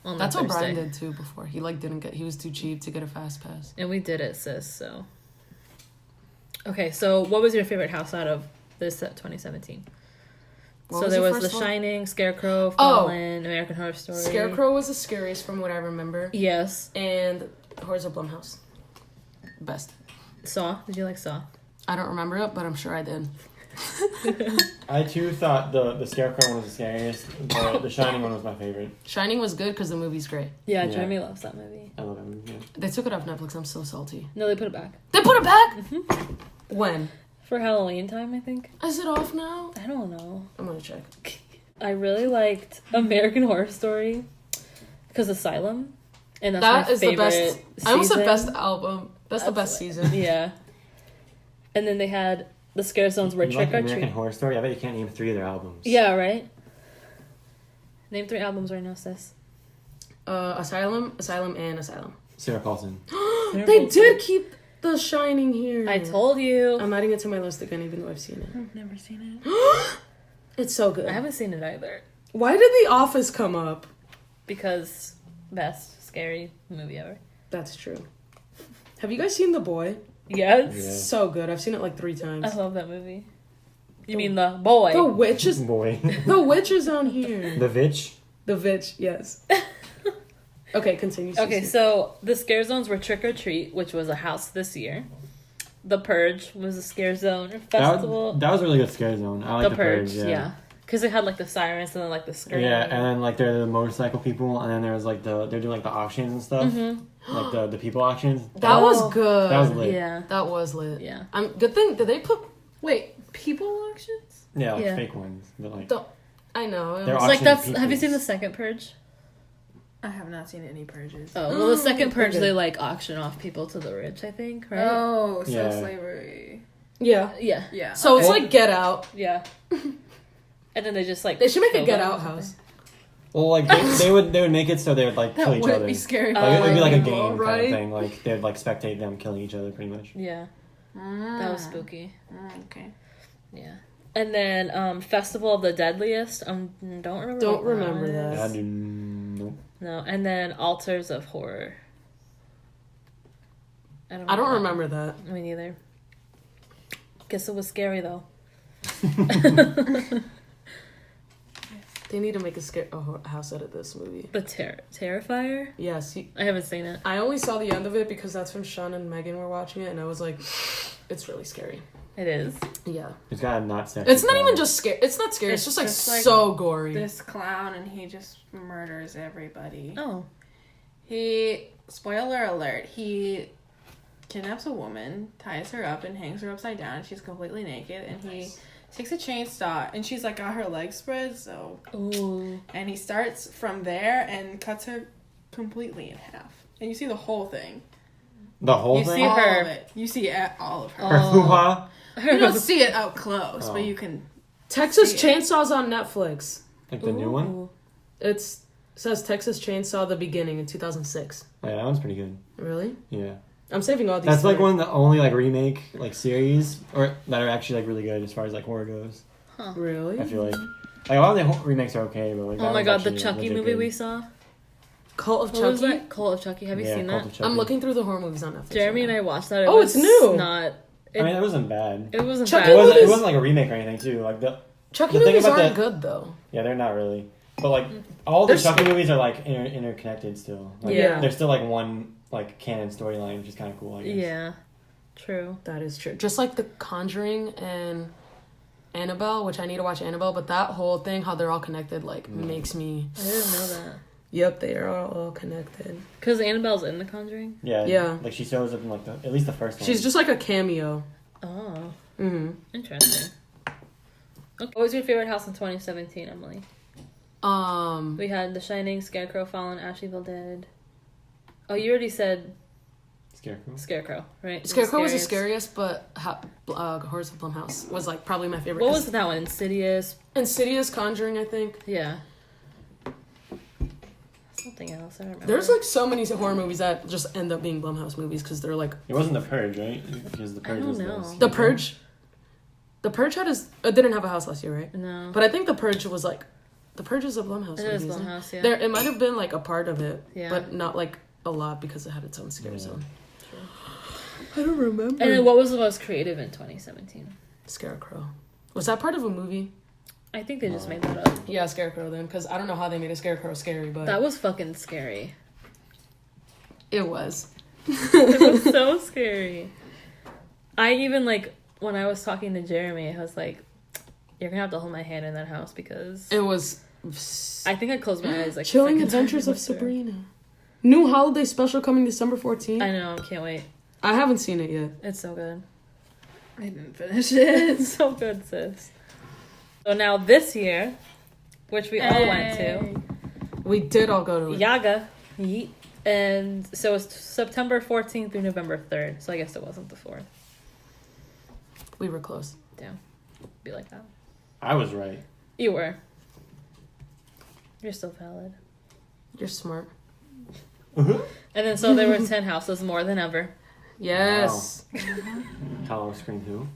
[SPEAKER 1] On
[SPEAKER 3] That's
[SPEAKER 1] the
[SPEAKER 3] what
[SPEAKER 1] Thursday.
[SPEAKER 3] Brian did too before. He he was too cheap to get a fast pass.
[SPEAKER 1] And we did it, sis. So okay, so what was your favorite house out of this 2017?
[SPEAKER 3] What
[SPEAKER 1] So
[SPEAKER 3] was
[SPEAKER 1] there
[SPEAKER 3] the
[SPEAKER 1] was The
[SPEAKER 3] first one?
[SPEAKER 1] Shining, Scarecrow, Fallen, American Horror Story.
[SPEAKER 3] Scarecrow was the scariest from what I remember.
[SPEAKER 1] Yes.
[SPEAKER 3] And Horrors of Blumhouse. Best.
[SPEAKER 1] Saw. Did you like Saw?
[SPEAKER 3] I don't remember it, but I'm sure I did.
[SPEAKER 2] I too thought the Scarecrow one was the scariest, but the Shining one was my favorite.
[SPEAKER 3] Shining was good because the movie's great.
[SPEAKER 1] Yeah,
[SPEAKER 2] Yeah.
[SPEAKER 1] Jeremy loves that movie.
[SPEAKER 2] I love that movie. Yeah.
[SPEAKER 3] They took it off Netflix. I'm so salty.
[SPEAKER 1] No, they put it back.
[SPEAKER 3] They put it back? When?
[SPEAKER 1] For Halloween time, I think.
[SPEAKER 3] Is it off now?
[SPEAKER 1] I don't know.
[SPEAKER 3] I'm gonna check.
[SPEAKER 1] I really liked American Horror Story because Asylum, and that's
[SPEAKER 3] That
[SPEAKER 1] my
[SPEAKER 3] is the
[SPEAKER 1] favorite
[SPEAKER 3] best. I almost said
[SPEAKER 1] season.
[SPEAKER 3] best album. That's the best season.
[SPEAKER 1] Yeah. And then they had the Scare Zones were
[SPEAKER 2] You
[SPEAKER 1] Trick
[SPEAKER 2] like
[SPEAKER 1] or
[SPEAKER 2] American
[SPEAKER 1] Treat.
[SPEAKER 2] Horror Story? I bet you can't name 3 of their albums.
[SPEAKER 1] Yeah, right. Name 3 albums right now, sis.
[SPEAKER 3] Asylum, and Asylum.
[SPEAKER 2] Sarah Paulson.
[SPEAKER 3] They did keep The Shining here.
[SPEAKER 1] I told you.
[SPEAKER 3] I'm adding it to my list again, even though I've seen it.
[SPEAKER 1] I've never seen it.
[SPEAKER 3] It's so good.
[SPEAKER 1] I haven't seen it either.
[SPEAKER 3] Why did The Office come up?
[SPEAKER 1] because best scary movie ever.
[SPEAKER 3] That's true. Have you guys seen The Boy?
[SPEAKER 1] Yes.
[SPEAKER 2] Yeah.
[SPEAKER 3] So good. I've seen it like 3 times.
[SPEAKER 1] I love that movie. You mean The Boy?
[SPEAKER 3] The witch is
[SPEAKER 2] Boy.
[SPEAKER 3] the witch is on here.
[SPEAKER 2] The Vitch.
[SPEAKER 3] The witch, yes. Okay, continue.
[SPEAKER 1] Okay,
[SPEAKER 3] Cece.
[SPEAKER 1] so the scare zones were Trick or Treat, which was a house this year. The Purge was a scare zone festival.
[SPEAKER 2] That was a really good scare zone. I like
[SPEAKER 1] The Purge,
[SPEAKER 2] yeah.
[SPEAKER 1] yeah. Because it had like the sirens and then like the scream.
[SPEAKER 2] Yeah, and then like there are the motorcycle people, and then there was like they're doing like the auctions and stuff, like the people auctions.
[SPEAKER 3] that was good.
[SPEAKER 2] That was lit.
[SPEAKER 1] Yeah.
[SPEAKER 3] That was lit.
[SPEAKER 1] Yeah.
[SPEAKER 3] Good thing. Did they put?
[SPEAKER 4] Wait, people auctions?
[SPEAKER 2] Yeah, like
[SPEAKER 1] Yeah.
[SPEAKER 2] fake ones. But like
[SPEAKER 3] I know.
[SPEAKER 2] They're
[SPEAKER 1] It's like
[SPEAKER 2] auctioning
[SPEAKER 1] have you seen the
[SPEAKER 2] peoples.
[SPEAKER 1] second Purge?
[SPEAKER 4] I have not seen any purges.
[SPEAKER 1] Oh, well, the second Purge,
[SPEAKER 3] okay.
[SPEAKER 1] they like auction off people to the rich, I think, right?
[SPEAKER 4] Oh, so
[SPEAKER 2] Yeah.
[SPEAKER 4] slavery.
[SPEAKER 3] Yeah.
[SPEAKER 1] Yeah.
[SPEAKER 4] Yeah.
[SPEAKER 3] So it's
[SPEAKER 2] Okay.
[SPEAKER 3] like Get Out.
[SPEAKER 1] Yeah. And then they just like
[SPEAKER 3] They should make a
[SPEAKER 1] kill
[SPEAKER 3] Get
[SPEAKER 1] them.
[SPEAKER 3] Out house.
[SPEAKER 2] well, like they would make it so they would like
[SPEAKER 4] That
[SPEAKER 2] kill each
[SPEAKER 4] would
[SPEAKER 2] other.
[SPEAKER 4] be scary.
[SPEAKER 2] Like, it would be like a
[SPEAKER 3] people,
[SPEAKER 2] game kind
[SPEAKER 3] right?
[SPEAKER 2] of thing. Like they'd like spectate them killing each other, pretty much.
[SPEAKER 1] Yeah. That was spooky.
[SPEAKER 4] Okay.
[SPEAKER 1] Yeah. And then Festival of the Deadliest. Don't remember.
[SPEAKER 3] Don't
[SPEAKER 1] what
[SPEAKER 3] remember
[SPEAKER 1] one
[SPEAKER 3] that.
[SPEAKER 1] is.
[SPEAKER 2] I do nope.
[SPEAKER 1] No. And then Altars of Horror.
[SPEAKER 3] I don't
[SPEAKER 1] know.
[SPEAKER 3] remember that.
[SPEAKER 1] Me neither. Guess it was scary though.
[SPEAKER 3] They need to make a house out of this movie.
[SPEAKER 1] The Terrifier.
[SPEAKER 3] Yes.
[SPEAKER 1] I haven't seen it.
[SPEAKER 3] I only saw the end of it because that's when Sean and Megan were watching it, and I was like, it's really scary.
[SPEAKER 1] It is.
[SPEAKER 3] Yeah.
[SPEAKER 2] It's got a not sexy.
[SPEAKER 3] It's not even
[SPEAKER 2] color.
[SPEAKER 3] just scary. It's not scary. It's
[SPEAKER 4] It's
[SPEAKER 3] just like
[SPEAKER 4] just,
[SPEAKER 3] so gory.
[SPEAKER 4] This clown and he just murders everybody.
[SPEAKER 1] Oh.
[SPEAKER 4] He, spoiler alert, he kidnaps a woman, ties her up, and hangs her upside down. She's completely naked, and he takes a chainsaw, and she's like got her legs spread, so.
[SPEAKER 1] Ooh.
[SPEAKER 4] And he starts from there and cuts her completely in half. And you see the whole thing.
[SPEAKER 2] The whole
[SPEAKER 1] You
[SPEAKER 2] thing.
[SPEAKER 1] see
[SPEAKER 4] All
[SPEAKER 1] her-
[SPEAKER 4] of it. You see all of her.
[SPEAKER 2] Her hoo-ha.
[SPEAKER 4] You don't see it up close,
[SPEAKER 2] Oh.
[SPEAKER 4] but you can.
[SPEAKER 3] Texas
[SPEAKER 4] see it.
[SPEAKER 3] Chainsaw's on Netflix.
[SPEAKER 2] Like the new one.
[SPEAKER 1] Ooh.
[SPEAKER 3] It says Texas Chainsaw the beginning in 2006.
[SPEAKER 2] Oh, yeah, that one's pretty good.
[SPEAKER 3] Really?
[SPEAKER 2] Yeah.
[SPEAKER 3] I'm saving all these.
[SPEAKER 2] That's like
[SPEAKER 3] for-
[SPEAKER 2] one of the only like remake like series or that are actually like really good as far as like horror goes.
[SPEAKER 3] Really?
[SPEAKER 2] I feel like a lot of the remakes are okay, but like that
[SPEAKER 1] Oh my
[SPEAKER 2] one's
[SPEAKER 1] god, the
[SPEAKER 2] actually,
[SPEAKER 1] Chucky
[SPEAKER 2] legit
[SPEAKER 1] movie
[SPEAKER 2] good.
[SPEAKER 1] we saw.
[SPEAKER 3] Cult of
[SPEAKER 1] What was
[SPEAKER 3] Chucky?
[SPEAKER 1] that? Cult of Chucky. Have you
[SPEAKER 2] Yeah,
[SPEAKER 1] seen
[SPEAKER 2] Cult
[SPEAKER 1] that?
[SPEAKER 2] of Chucky.
[SPEAKER 3] I'm looking through the horror movies on Netflix.
[SPEAKER 1] Jeremy
[SPEAKER 3] right
[SPEAKER 1] and
[SPEAKER 3] now.
[SPEAKER 1] I watched that.
[SPEAKER 3] Oh, it's new.
[SPEAKER 1] Not.
[SPEAKER 2] I mean, it wasn't bad.
[SPEAKER 1] It wasn't
[SPEAKER 3] Chucky
[SPEAKER 1] bad.
[SPEAKER 2] It wasn't.
[SPEAKER 3] movies-
[SPEAKER 2] It wasn't like a remake or anything too. Like the
[SPEAKER 3] Chucky
[SPEAKER 2] the thing
[SPEAKER 3] movies
[SPEAKER 2] about
[SPEAKER 3] aren't
[SPEAKER 2] the-
[SPEAKER 3] good though.
[SPEAKER 2] yeah, they're not really. But like all the
[SPEAKER 3] They're
[SPEAKER 2] Chucky
[SPEAKER 3] sc-
[SPEAKER 2] movies are like interconnected still. Like,
[SPEAKER 3] Yeah.
[SPEAKER 2] They're still like one like canon storyline, which is kind of cool. I guess.
[SPEAKER 1] Yeah. True.
[SPEAKER 3] That is true. Just like The Conjuring and Annabelle, which I need to watch Annabelle, but that whole thing, how they're all connected, like makes me.
[SPEAKER 1] I didn't know that.
[SPEAKER 3] Yep, they are all connected.
[SPEAKER 1] Because Annabelle's in The Conjuring.
[SPEAKER 2] Yeah.
[SPEAKER 3] Yeah.
[SPEAKER 2] Like she shows up in like at least the first one.
[SPEAKER 3] She's just like a cameo.
[SPEAKER 1] Oh.
[SPEAKER 3] Mm-hmm.
[SPEAKER 1] Interesting. Okay. What was your favorite house in 2017, Emily? We had The Shining, Scarecrow, Fallen, Ash, Evil Dead. Oh, you already said
[SPEAKER 2] Scarecrow.
[SPEAKER 1] Scarecrow, right?
[SPEAKER 3] Scarecrow was the
[SPEAKER 1] Scariest.
[SPEAKER 3] scariest, but Horrors of Blumhouse was like probably my favorite.
[SPEAKER 1] What was that one? Insidious.
[SPEAKER 3] Insidious, Conjuring? I think
[SPEAKER 1] Yeah. Something else. I don't remember.
[SPEAKER 3] there's like so many horror movies that just end up being Blumhouse movies because they're like
[SPEAKER 2] It wasn't the Purge, right? Because the Purge
[SPEAKER 1] don't
[SPEAKER 2] was
[SPEAKER 1] know.
[SPEAKER 3] The Purge. The Purge didn't have a house last year, right?
[SPEAKER 1] No.
[SPEAKER 3] But I think The Purge was like, The Purge is a Blumhouse
[SPEAKER 1] It
[SPEAKER 3] movie.
[SPEAKER 1] is
[SPEAKER 3] isn't it?
[SPEAKER 1] Blumhouse, yeah.
[SPEAKER 3] It might have been like a part of it,
[SPEAKER 1] Yeah.
[SPEAKER 3] but not like a lot because it had its own scare
[SPEAKER 2] Yeah.
[SPEAKER 3] zone. I don't remember.
[SPEAKER 1] And then what was the most creative in 2017?
[SPEAKER 3] Scarecrow. Was that part of a movie?
[SPEAKER 1] I think they just made that up.
[SPEAKER 3] Yeah, Scarecrow then, because I don't know how they made a Scarecrow scary, but
[SPEAKER 1] That was fucking scary.
[SPEAKER 3] it was.
[SPEAKER 1] It was so scary. I even, like, when I was talking to Jeremy, I was like, you're gonna have to hold my hand in that house because
[SPEAKER 3] It was
[SPEAKER 1] I think I closed my eyes like
[SPEAKER 3] Chilling
[SPEAKER 1] the second time
[SPEAKER 3] Adventures
[SPEAKER 1] I
[SPEAKER 3] of
[SPEAKER 1] looked through.
[SPEAKER 3] Sabrina. New holiday special coming December 14th.
[SPEAKER 1] I know, can't wait.
[SPEAKER 3] I haven't seen it yet.
[SPEAKER 1] It's so good.
[SPEAKER 4] I didn't finish it.
[SPEAKER 1] It's so good, sis. So now this year, which we all went to,
[SPEAKER 3] We did all go to it.
[SPEAKER 1] Yaga, yeet. And so it's September 14th through November 3rd. So I guess it wasn't the 4th.
[SPEAKER 3] We were close.
[SPEAKER 1] Damn. Be like that.
[SPEAKER 2] I was right.
[SPEAKER 1] You were. You're still valid.
[SPEAKER 3] You're smart.
[SPEAKER 1] And then so there were 10 houses, more than ever.
[SPEAKER 3] Yes.
[SPEAKER 2] Hollow Scream who?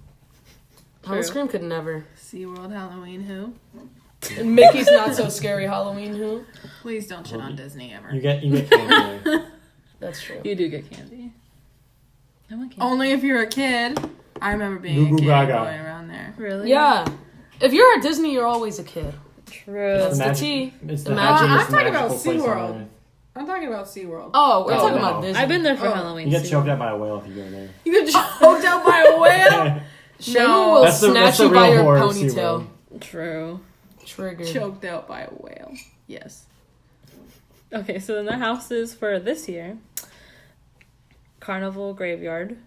[SPEAKER 3] Hollow
[SPEAKER 1] True.
[SPEAKER 3] Scream could never.
[SPEAKER 4] SeaWorld Halloween who?
[SPEAKER 3] Mickey's Not So Scary Halloween Who?
[SPEAKER 4] Please don't shit on Disney ever.
[SPEAKER 2] You get candy.
[SPEAKER 3] That's true.
[SPEAKER 1] You do get candy. I want candy.
[SPEAKER 4] Only if you're a kid. I remember being
[SPEAKER 2] Goo
[SPEAKER 4] a
[SPEAKER 2] Goo
[SPEAKER 4] kid
[SPEAKER 2] Gaga.
[SPEAKER 4] going around there.
[SPEAKER 1] Really?
[SPEAKER 3] Yeah. If you're at Disney, you're always a kid.
[SPEAKER 1] True.
[SPEAKER 3] That's the
[SPEAKER 2] magic-
[SPEAKER 3] tea.
[SPEAKER 2] It's
[SPEAKER 3] The
[SPEAKER 2] the
[SPEAKER 3] magic.
[SPEAKER 4] I'm
[SPEAKER 2] most
[SPEAKER 4] talking about
[SPEAKER 2] magical place on
[SPEAKER 4] SeaWorld.
[SPEAKER 2] earth.
[SPEAKER 4] I'm talking about SeaWorld.
[SPEAKER 3] Oh, we're
[SPEAKER 2] Oh,
[SPEAKER 3] talking
[SPEAKER 2] no.
[SPEAKER 3] about Disney.
[SPEAKER 1] I've been there for
[SPEAKER 4] Oh.
[SPEAKER 1] Halloween.
[SPEAKER 2] You get
[SPEAKER 1] season.
[SPEAKER 2] choked out by a whale if you go there.
[SPEAKER 4] You get choked out by a whale?
[SPEAKER 3] Shane will
[SPEAKER 2] That's the
[SPEAKER 3] snatch you
[SPEAKER 2] real
[SPEAKER 3] by your
[SPEAKER 2] horror of
[SPEAKER 3] ponytail.
[SPEAKER 1] True.
[SPEAKER 3] Triggered.
[SPEAKER 4] Choked out by a whale. Yes.
[SPEAKER 1] Okay, so then the houses for this year: Carnival Graveyard,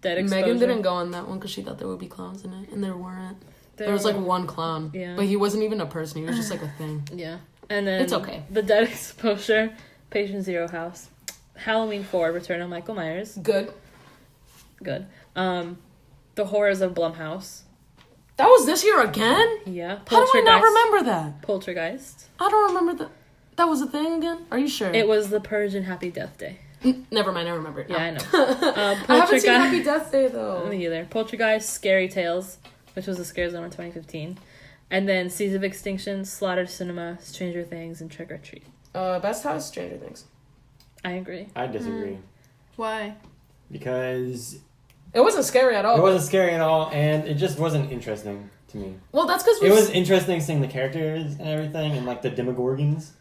[SPEAKER 1] Dead Exposure.
[SPEAKER 3] Megan didn't go on that one because she thought there would be clowns in it, and there weren't. There was like one clown,
[SPEAKER 1] Yeah.
[SPEAKER 3] but he wasn't even a person. He was just like a thing.
[SPEAKER 1] Yeah, and then
[SPEAKER 3] It's okay.
[SPEAKER 1] The Dead Exposure, Patient Zero House, Halloween 4, Return of Michael Myers.
[SPEAKER 3] Good.
[SPEAKER 1] Good. The Horrors of Blumhouse.
[SPEAKER 3] That was this year again?
[SPEAKER 1] Yeah.
[SPEAKER 3] How do I not remember that?
[SPEAKER 1] Poltergeist.
[SPEAKER 3] I don't remember that. That was a thing again? Are you sure?
[SPEAKER 1] It was The Purge and Happy Death Day.
[SPEAKER 3] Never mind, I remember it now.
[SPEAKER 1] Yeah, I know.
[SPEAKER 3] I haven't seen Happy Death Day though.
[SPEAKER 1] Me either. Poltergeist, Scary Tales, which was the Scare Zone in 2015. And then Seeds of Extinction, Slaughtered Cinema, Stranger Things, and Trick or Treat.
[SPEAKER 3] Best House, Stranger Things.
[SPEAKER 1] I agree.
[SPEAKER 2] I disagree.
[SPEAKER 4] Why?
[SPEAKER 2] Because
[SPEAKER 3] It wasn't scary at all.
[SPEAKER 2] it wasn't scary at all, and it just wasn't interesting to me.
[SPEAKER 3] Well, that's because
[SPEAKER 2] It was interesting seeing the characters and everything, and like the Demogorgons.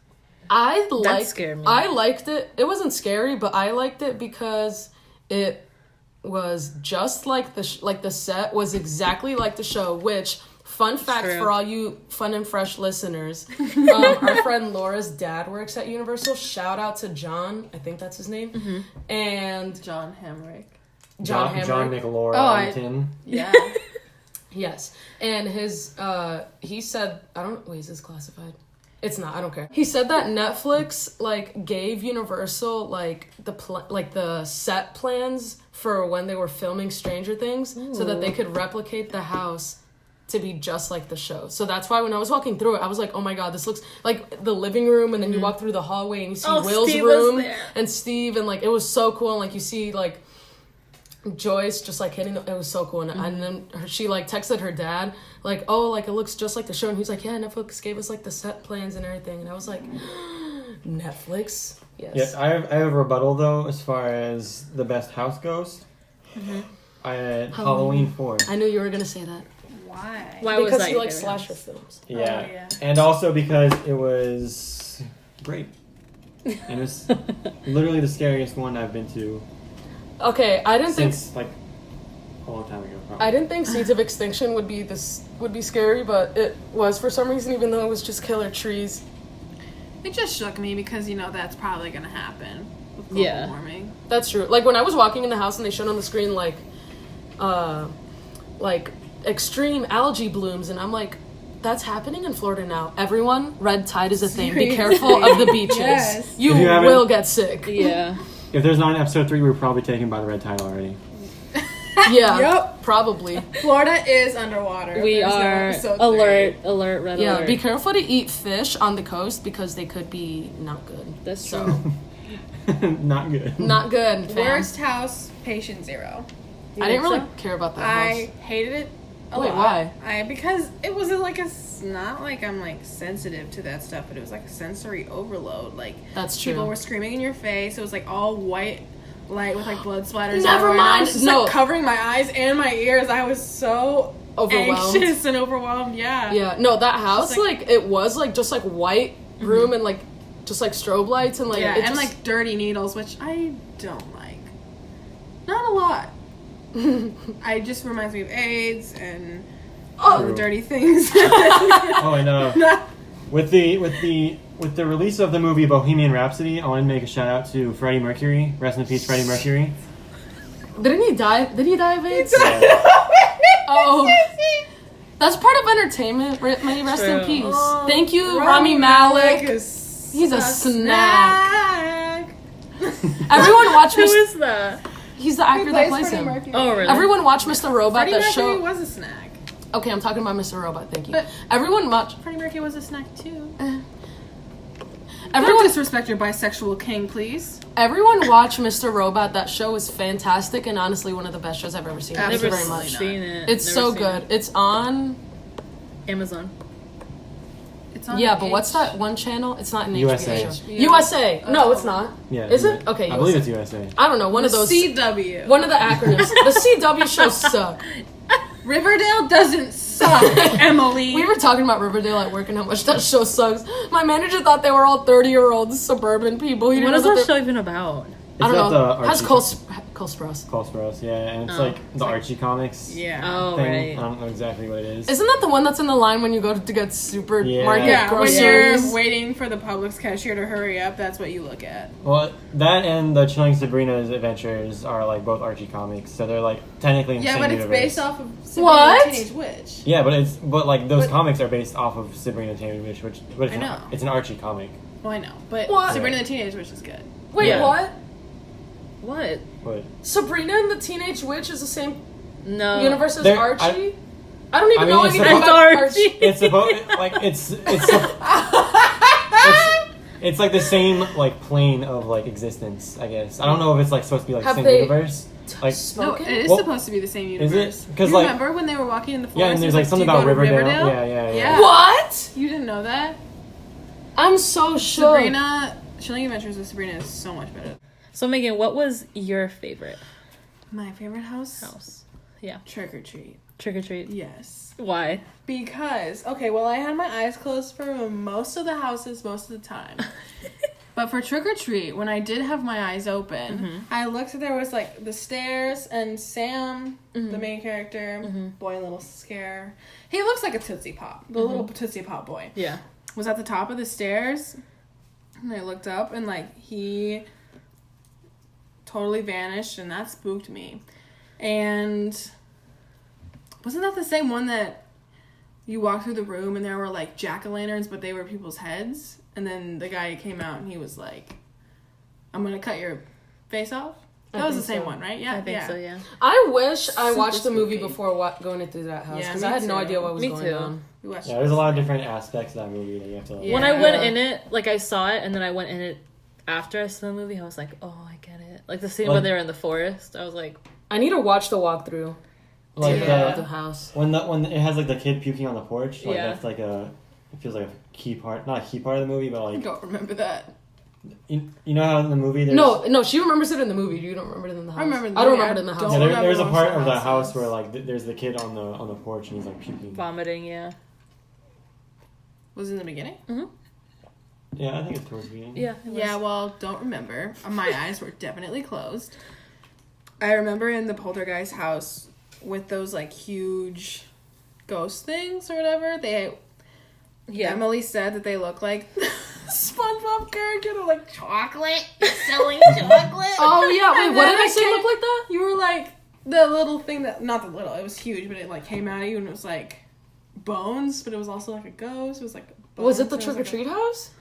[SPEAKER 1] That scared me.
[SPEAKER 3] I liked it. It wasn't scary, but I liked it because it was just like the set was exactly like the show. Which, fun fact
[SPEAKER 1] True.
[SPEAKER 3] for all you fun and fresh listeners, our friend Laura's dad works at Universal. Shout out to John, I think that's his name,
[SPEAKER 1] Mm-hmm.
[SPEAKER 3] and
[SPEAKER 4] John Hamrick.
[SPEAKER 3] John
[SPEAKER 2] John
[SPEAKER 3] Hammer.
[SPEAKER 2] McLaurin.
[SPEAKER 4] Yeah.
[SPEAKER 3] Yes, and his he said is this classified? It's not. I don't care. He said that Netflix like gave Universal like the set plans for when they were filming Stranger Things, so that they could replicate the house to be just like the show. So that's why when I was walking through it, I was like, oh my god, this looks like the living room, and then you walk through the hallway and you see Will's
[SPEAKER 1] Steve was
[SPEAKER 3] room
[SPEAKER 1] there.
[SPEAKER 3] and Steve, and like it was so cool, and like you see like Joyce just like hitting it was so cool, and then she like texted her dad like, oh, like it looks just like the show, and he's like, yeah, Netflix gave us like the set plans and everything, and I was like, Netflix. Yes.
[SPEAKER 2] Yeah, I have a rebuttal though as far as the best house goes. Halloween 4.
[SPEAKER 3] I knew you were gonna say that.
[SPEAKER 4] Why?
[SPEAKER 1] Why was
[SPEAKER 3] Because
[SPEAKER 1] that
[SPEAKER 3] he
[SPEAKER 1] your
[SPEAKER 3] likes
[SPEAKER 1] favorite
[SPEAKER 3] slasher
[SPEAKER 1] house?
[SPEAKER 3] films.
[SPEAKER 2] Yeah.
[SPEAKER 4] yeah.
[SPEAKER 2] And also because it was great. And it was literally the scariest one I've been to
[SPEAKER 3] Okay, I didn't think
[SPEAKER 2] since like a long time ago. Probably.
[SPEAKER 3] I didn't think Seeds of Extinction would be scary, but it was for some reason, even though it was just killer trees.
[SPEAKER 4] It just shook me because, that's probably going to happen with global warming.
[SPEAKER 3] That's true. Like when I was walking in the house and they showed on the screen like extreme algae blooms, and I'm like, that's happening in Florida now. Everyone, red tide is a thing. Be careful of the beaches.
[SPEAKER 4] Yes.
[SPEAKER 3] You
[SPEAKER 2] If you haven't-
[SPEAKER 3] will get sick.
[SPEAKER 1] Yeah.
[SPEAKER 2] If there's not an episode 3, we're probably taken by the red tide already.
[SPEAKER 3] Yeah.
[SPEAKER 4] Yep.
[SPEAKER 3] Probably.
[SPEAKER 4] Florida is underwater.
[SPEAKER 1] We
[SPEAKER 4] There's no
[SPEAKER 1] are
[SPEAKER 4] episode
[SPEAKER 1] alert, red
[SPEAKER 3] Yeah.
[SPEAKER 1] alert.
[SPEAKER 3] Be careful to eat fish on the coast because they could be not good.
[SPEAKER 1] That's
[SPEAKER 3] So
[SPEAKER 1] true.
[SPEAKER 2] Not good.
[SPEAKER 3] not good.
[SPEAKER 4] 3.
[SPEAKER 3] Fam.
[SPEAKER 4] Worst house, Patient Zero.
[SPEAKER 3] I didn't really
[SPEAKER 1] so?
[SPEAKER 3] care about that
[SPEAKER 4] I
[SPEAKER 3] house.
[SPEAKER 4] hated it a
[SPEAKER 3] Wait,
[SPEAKER 4] lot.
[SPEAKER 3] why?
[SPEAKER 4] Because it was like not like I'm like sensitive to that stuff, but it was like a sensory overload. Like
[SPEAKER 3] That's true.
[SPEAKER 4] people were screaming in your face. It was like all white light with like blood splatters.
[SPEAKER 3] Never
[SPEAKER 4] everywhere, and I
[SPEAKER 3] mind.
[SPEAKER 4] was just
[SPEAKER 3] No.
[SPEAKER 4] like covering my eyes and my ears. I was so
[SPEAKER 3] Overwhelmed.
[SPEAKER 4] anxious and overwhelmed. Yeah.
[SPEAKER 3] Yeah, no, that house,
[SPEAKER 4] Just, like-
[SPEAKER 3] like, it was, like, just, like, white room and, like, just, like, strobe lights and, like,
[SPEAKER 4] Yeah,
[SPEAKER 3] it
[SPEAKER 4] and
[SPEAKER 3] just,
[SPEAKER 4] like dirty needles, which I don't like. Not a lot. I just reminds me of AIDS and all the
[SPEAKER 2] True.
[SPEAKER 4] dirty things.
[SPEAKER 2] Oh, and with the release of the movie Bohemian Rhapsody, I want to make a shout out to Freddie Mercury. Rest in peace, Freddie Mercury.
[SPEAKER 3] Didn't he die? Did he die of AIDS?
[SPEAKER 2] Yeah.
[SPEAKER 3] Oh. That's part of entertainment. May he rest in
[SPEAKER 1] True.
[SPEAKER 3] peace.
[SPEAKER 4] Oh,
[SPEAKER 3] Thank you, Rami Malek.
[SPEAKER 4] is
[SPEAKER 3] He's a snack.
[SPEAKER 4] snack.
[SPEAKER 3] Everyone watch
[SPEAKER 1] Who
[SPEAKER 3] Mr.
[SPEAKER 1] is that?
[SPEAKER 3] He's the actor that plays him.
[SPEAKER 1] Oh, really?
[SPEAKER 3] Everyone watch Mr. Robot,
[SPEAKER 4] Freddie
[SPEAKER 3] that
[SPEAKER 4] Mercury
[SPEAKER 3] show.
[SPEAKER 4] was a snack.
[SPEAKER 3] Okay, I'm talking about Mr. Robot, thank you.
[SPEAKER 4] But-
[SPEAKER 3] Everyone watch.
[SPEAKER 4] Freddie Mercury was a snack too. Don't
[SPEAKER 3] Everyone,
[SPEAKER 4] disrespect your bisexual king, please.
[SPEAKER 3] everyone watch Mr. Robot. That show is fantastic and honestly one of the best shows I've ever seen. Thank you
[SPEAKER 4] Absolutely
[SPEAKER 3] very much.
[SPEAKER 4] not.
[SPEAKER 1] Seen it.
[SPEAKER 3] It's
[SPEAKER 1] Never
[SPEAKER 3] so
[SPEAKER 1] seen
[SPEAKER 3] good.
[SPEAKER 1] it.
[SPEAKER 3] It's on.
[SPEAKER 1] Amazon.
[SPEAKER 4] It's on
[SPEAKER 3] Yeah, but what's
[SPEAKER 4] H.
[SPEAKER 3] that one channel? It's not an
[SPEAKER 2] USA.
[SPEAKER 3] HBO show.
[SPEAKER 4] Yeah.
[SPEAKER 3] USA. No, it's not.
[SPEAKER 2] Yeah.
[SPEAKER 3] Is it? Okay,
[SPEAKER 2] I believe
[SPEAKER 3] USA.
[SPEAKER 2] it's USA.
[SPEAKER 3] I don't know. One of those.
[SPEAKER 4] CW.
[SPEAKER 3] One of the acronyms. The CW shows suck.
[SPEAKER 4] Riverdale doesn't suck, Emily.
[SPEAKER 3] We were talking about Riverdale at work and how much that show sucks. My manager thought they were all 30-year-old suburban people. He didn't
[SPEAKER 1] What is
[SPEAKER 3] know
[SPEAKER 1] that
[SPEAKER 3] that
[SPEAKER 1] show even about?
[SPEAKER 3] I don't
[SPEAKER 2] Is that
[SPEAKER 3] know.
[SPEAKER 2] the
[SPEAKER 3] Has
[SPEAKER 2] Archie-
[SPEAKER 3] Cole Sprouse.
[SPEAKER 2] Cole Sprouse, yeah, and it's
[SPEAKER 1] Oh.
[SPEAKER 2] like the Archie comics
[SPEAKER 4] Yeah.
[SPEAKER 1] Oh,
[SPEAKER 2] thing.
[SPEAKER 1] right.
[SPEAKER 2] I don't know exactly what it is.
[SPEAKER 3] Isn't that the one that's in the line when you go to get supermarket
[SPEAKER 4] Yeah, when
[SPEAKER 3] groceries?
[SPEAKER 4] you're waiting for the Publix cashier to hurry up, that's what you look at.
[SPEAKER 2] Well, that and the Chilling Sabrina's Adventures are like both Archie comics, so they're like technically in the
[SPEAKER 4] Yeah,
[SPEAKER 2] same
[SPEAKER 4] but it's
[SPEAKER 2] universe.
[SPEAKER 4] based off of Sabrina
[SPEAKER 3] What?
[SPEAKER 4] the Teenage Witch.
[SPEAKER 2] Yeah, but like those
[SPEAKER 4] But-
[SPEAKER 2] comics are based off of Sabrina the Teenage Witch, but
[SPEAKER 4] I know.
[SPEAKER 2] it's an Archie comic.
[SPEAKER 4] Well, I know, but
[SPEAKER 3] What?
[SPEAKER 4] Sabrina the Teenage Witch is good.
[SPEAKER 3] Wait,
[SPEAKER 1] Yeah.
[SPEAKER 3] what?
[SPEAKER 1] What?
[SPEAKER 2] But
[SPEAKER 3] Sabrina and the Teenage Witch is the same
[SPEAKER 1] No.
[SPEAKER 3] universe as
[SPEAKER 2] There-
[SPEAKER 3] Archie? I don't even
[SPEAKER 2] I mean,
[SPEAKER 3] know
[SPEAKER 2] it's
[SPEAKER 3] anything
[SPEAKER 2] supposed-
[SPEAKER 3] about
[SPEAKER 1] It's
[SPEAKER 3] Archie.
[SPEAKER 1] Archie.
[SPEAKER 2] it's supposed like it's like the same like plane of like existence, I guess. I don't know if it's like supposed to be like
[SPEAKER 3] Have
[SPEAKER 2] same
[SPEAKER 3] they-
[SPEAKER 2] universe. Like
[SPEAKER 4] No,
[SPEAKER 3] Spoken?
[SPEAKER 4] it is
[SPEAKER 2] Well,
[SPEAKER 4] supposed to be the same
[SPEAKER 2] is it?
[SPEAKER 4] universe.
[SPEAKER 2] 'Cause,
[SPEAKER 4] You
[SPEAKER 2] like-
[SPEAKER 4] remember when they were walking in the forest?
[SPEAKER 2] yeah, and there's
[SPEAKER 4] it
[SPEAKER 2] like
[SPEAKER 4] was
[SPEAKER 2] something
[SPEAKER 4] "Do you
[SPEAKER 2] about
[SPEAKER 4] go to
[SPEAKER 2] Riverdale. Yeah.
[SPEAKER 4] Yeah.
[SPEAKER 3] What?
[SPEAKER 4] You didn't know that?
[SPEAKER 3] I'm so shook.
[SPEAKER 4] Sabrina, Chilling Adventures of Sabrina is so much better.
[SPEAKER 1] So Megan, what was your favorite
[SPEAKER 4] My favorite house?
[SPEAKER 1] house? Yeah.
[SPEAKER 4] Trick or Treat.
[SPEAKER 1] Trick or treat.
[SPEAKER 4] Yes.
[SPEAKER 1] Why?
[SPEAKER 4] Because, okay, well, I had my eyes closed for most of the houses most of the time. But for Trick or Treat, when I did have my eyes open, I looked and there was like the stairs and Sam, the main character, boy, little scare. He looks like a Tootsie Pop, the little Tootsie Pop boy.
[SPEAKER 1] Yeah.
[SPEAKER 4] Was at the top of the stairs, and I looked up and like he totally vanished, and that spooked me. And wasn't that the same one that you walked through the room and there were like jack-o'-lanterns, but they were people's heads? And then the guy came out and he was like, I'm gonna cut your face off? That was the
[SPEAKER 3] think
[SPEAKER 4] same
[SPEAKER 3] so.
[SPEAKER 4] one, right? Yeah,
[SPEAKER 1] I think so, yeah.
[SPEAKER 3] I wish I
[SPEAKER 4] Super
[SPEAKER 3] watched the movie
[SPEAKER 4] spooky.
[SPEAKER 3] before going into that house
[SPEAKER 4] Yeah,
[SPEAKER 3] because
[SPEAKER 4] me
[SPEAKER 3] I had no
[SPEAKER 4] too.
[SPEAKER 3] idea what was
[SPEAKER 1] Me
[SPEAKER 3] going
[SPEAKER 1] too.
[SPEAKER 3] on.
[SPEAKER 4] We watched
[SPEAKER 2] Yeah, there's a lot of different aspects of that movie that you have to.
[SPEAKER 4] Yeah.
[SPEAKER 1] When I went
[SPEAKER 3] Yeah.
[SPEAKER 1] in it, like I saw it, and then I went in it after I saw the movie. I was like, oh, I get it. Like the scene
[SPEAKER 2] Like-
[SPEAKER 1] where they were in the forest. I was like,
[SPEAKER 3] I need to watch the walkthrough
[SPEAKER 2] Like
[SPEAKER 4] Yeah.
[SPEAKER 3] of the house.
[SPEAKER 2] when it has like the kid puking on the porch, like
[SPEAKER 1] Yeah.
[SPEAKER 2] that's like it feels like a key part, not a key part of the movie, but
[SPEAKER 4] I
[SPEAKER 2] like
[SPEAKER 4] don't remember that.
[SPEAKER 2] you know how in the movie there's
[SPEAKER 3] No, she remembers it in the movie. You don't remember it in the house.
[SPEAKER 4] I remember the
[SPEAKER 3] I don't
[SPEAKER 4] movie.
[SPEAKER 3] remember it in the
[SPEAKER 4] I
[SPEAKER 3] house.
[SPEAKER 2] yeah,
[SPEAKER 4] don't
[SPEAKER 2] there's a
[SPEAKER 4] remember
[SPEAKER 2] part
[SPEAKER 4] most
[SPEAKER 2] of the
[SPEAKER 4] houses.
[SPEAKER 2] house where like there's the kid on the porch and he's like puking.
[SPEAKER 1] vomiting, yeah.
[SPEAKER 4] Was it in the beginning?
[SPEAKER 2] Yeah, I think it's towards the beginning.
[SPEAKER 1] Yeah. it was.
[SPEAKER 4] Yeah, well, don't remember. My eyes were definitely closed. I remember in the Poltergeist house with those like huge ghost things or whatever.
[SPEAKER 1] Yeah.
[SPEAKER 4] Emily said that they look like SpongeBob character. They're like chocolate, selling chocolate.
[SPEAKER 3] Oh yeah, wait,
[SPEAKER 4] And
[SPEAKER 3] what
[SPEAKER 4] then
[SPEAKER 3] did I say
[SPEAKER 4] came-
[SPEAKER 3] look like that?
[SPEAKER 4] You were like the little thing that, not the little, it was huge, but it like came out of you and it was like bones, but it was also like a ghost. It was like
[SPEAKER 3] Was it
[SPEAKER 4] bones,
[SPEAKER 3] the
[SPEAKER 4] and
[SPEAKER 3] trick or treat house?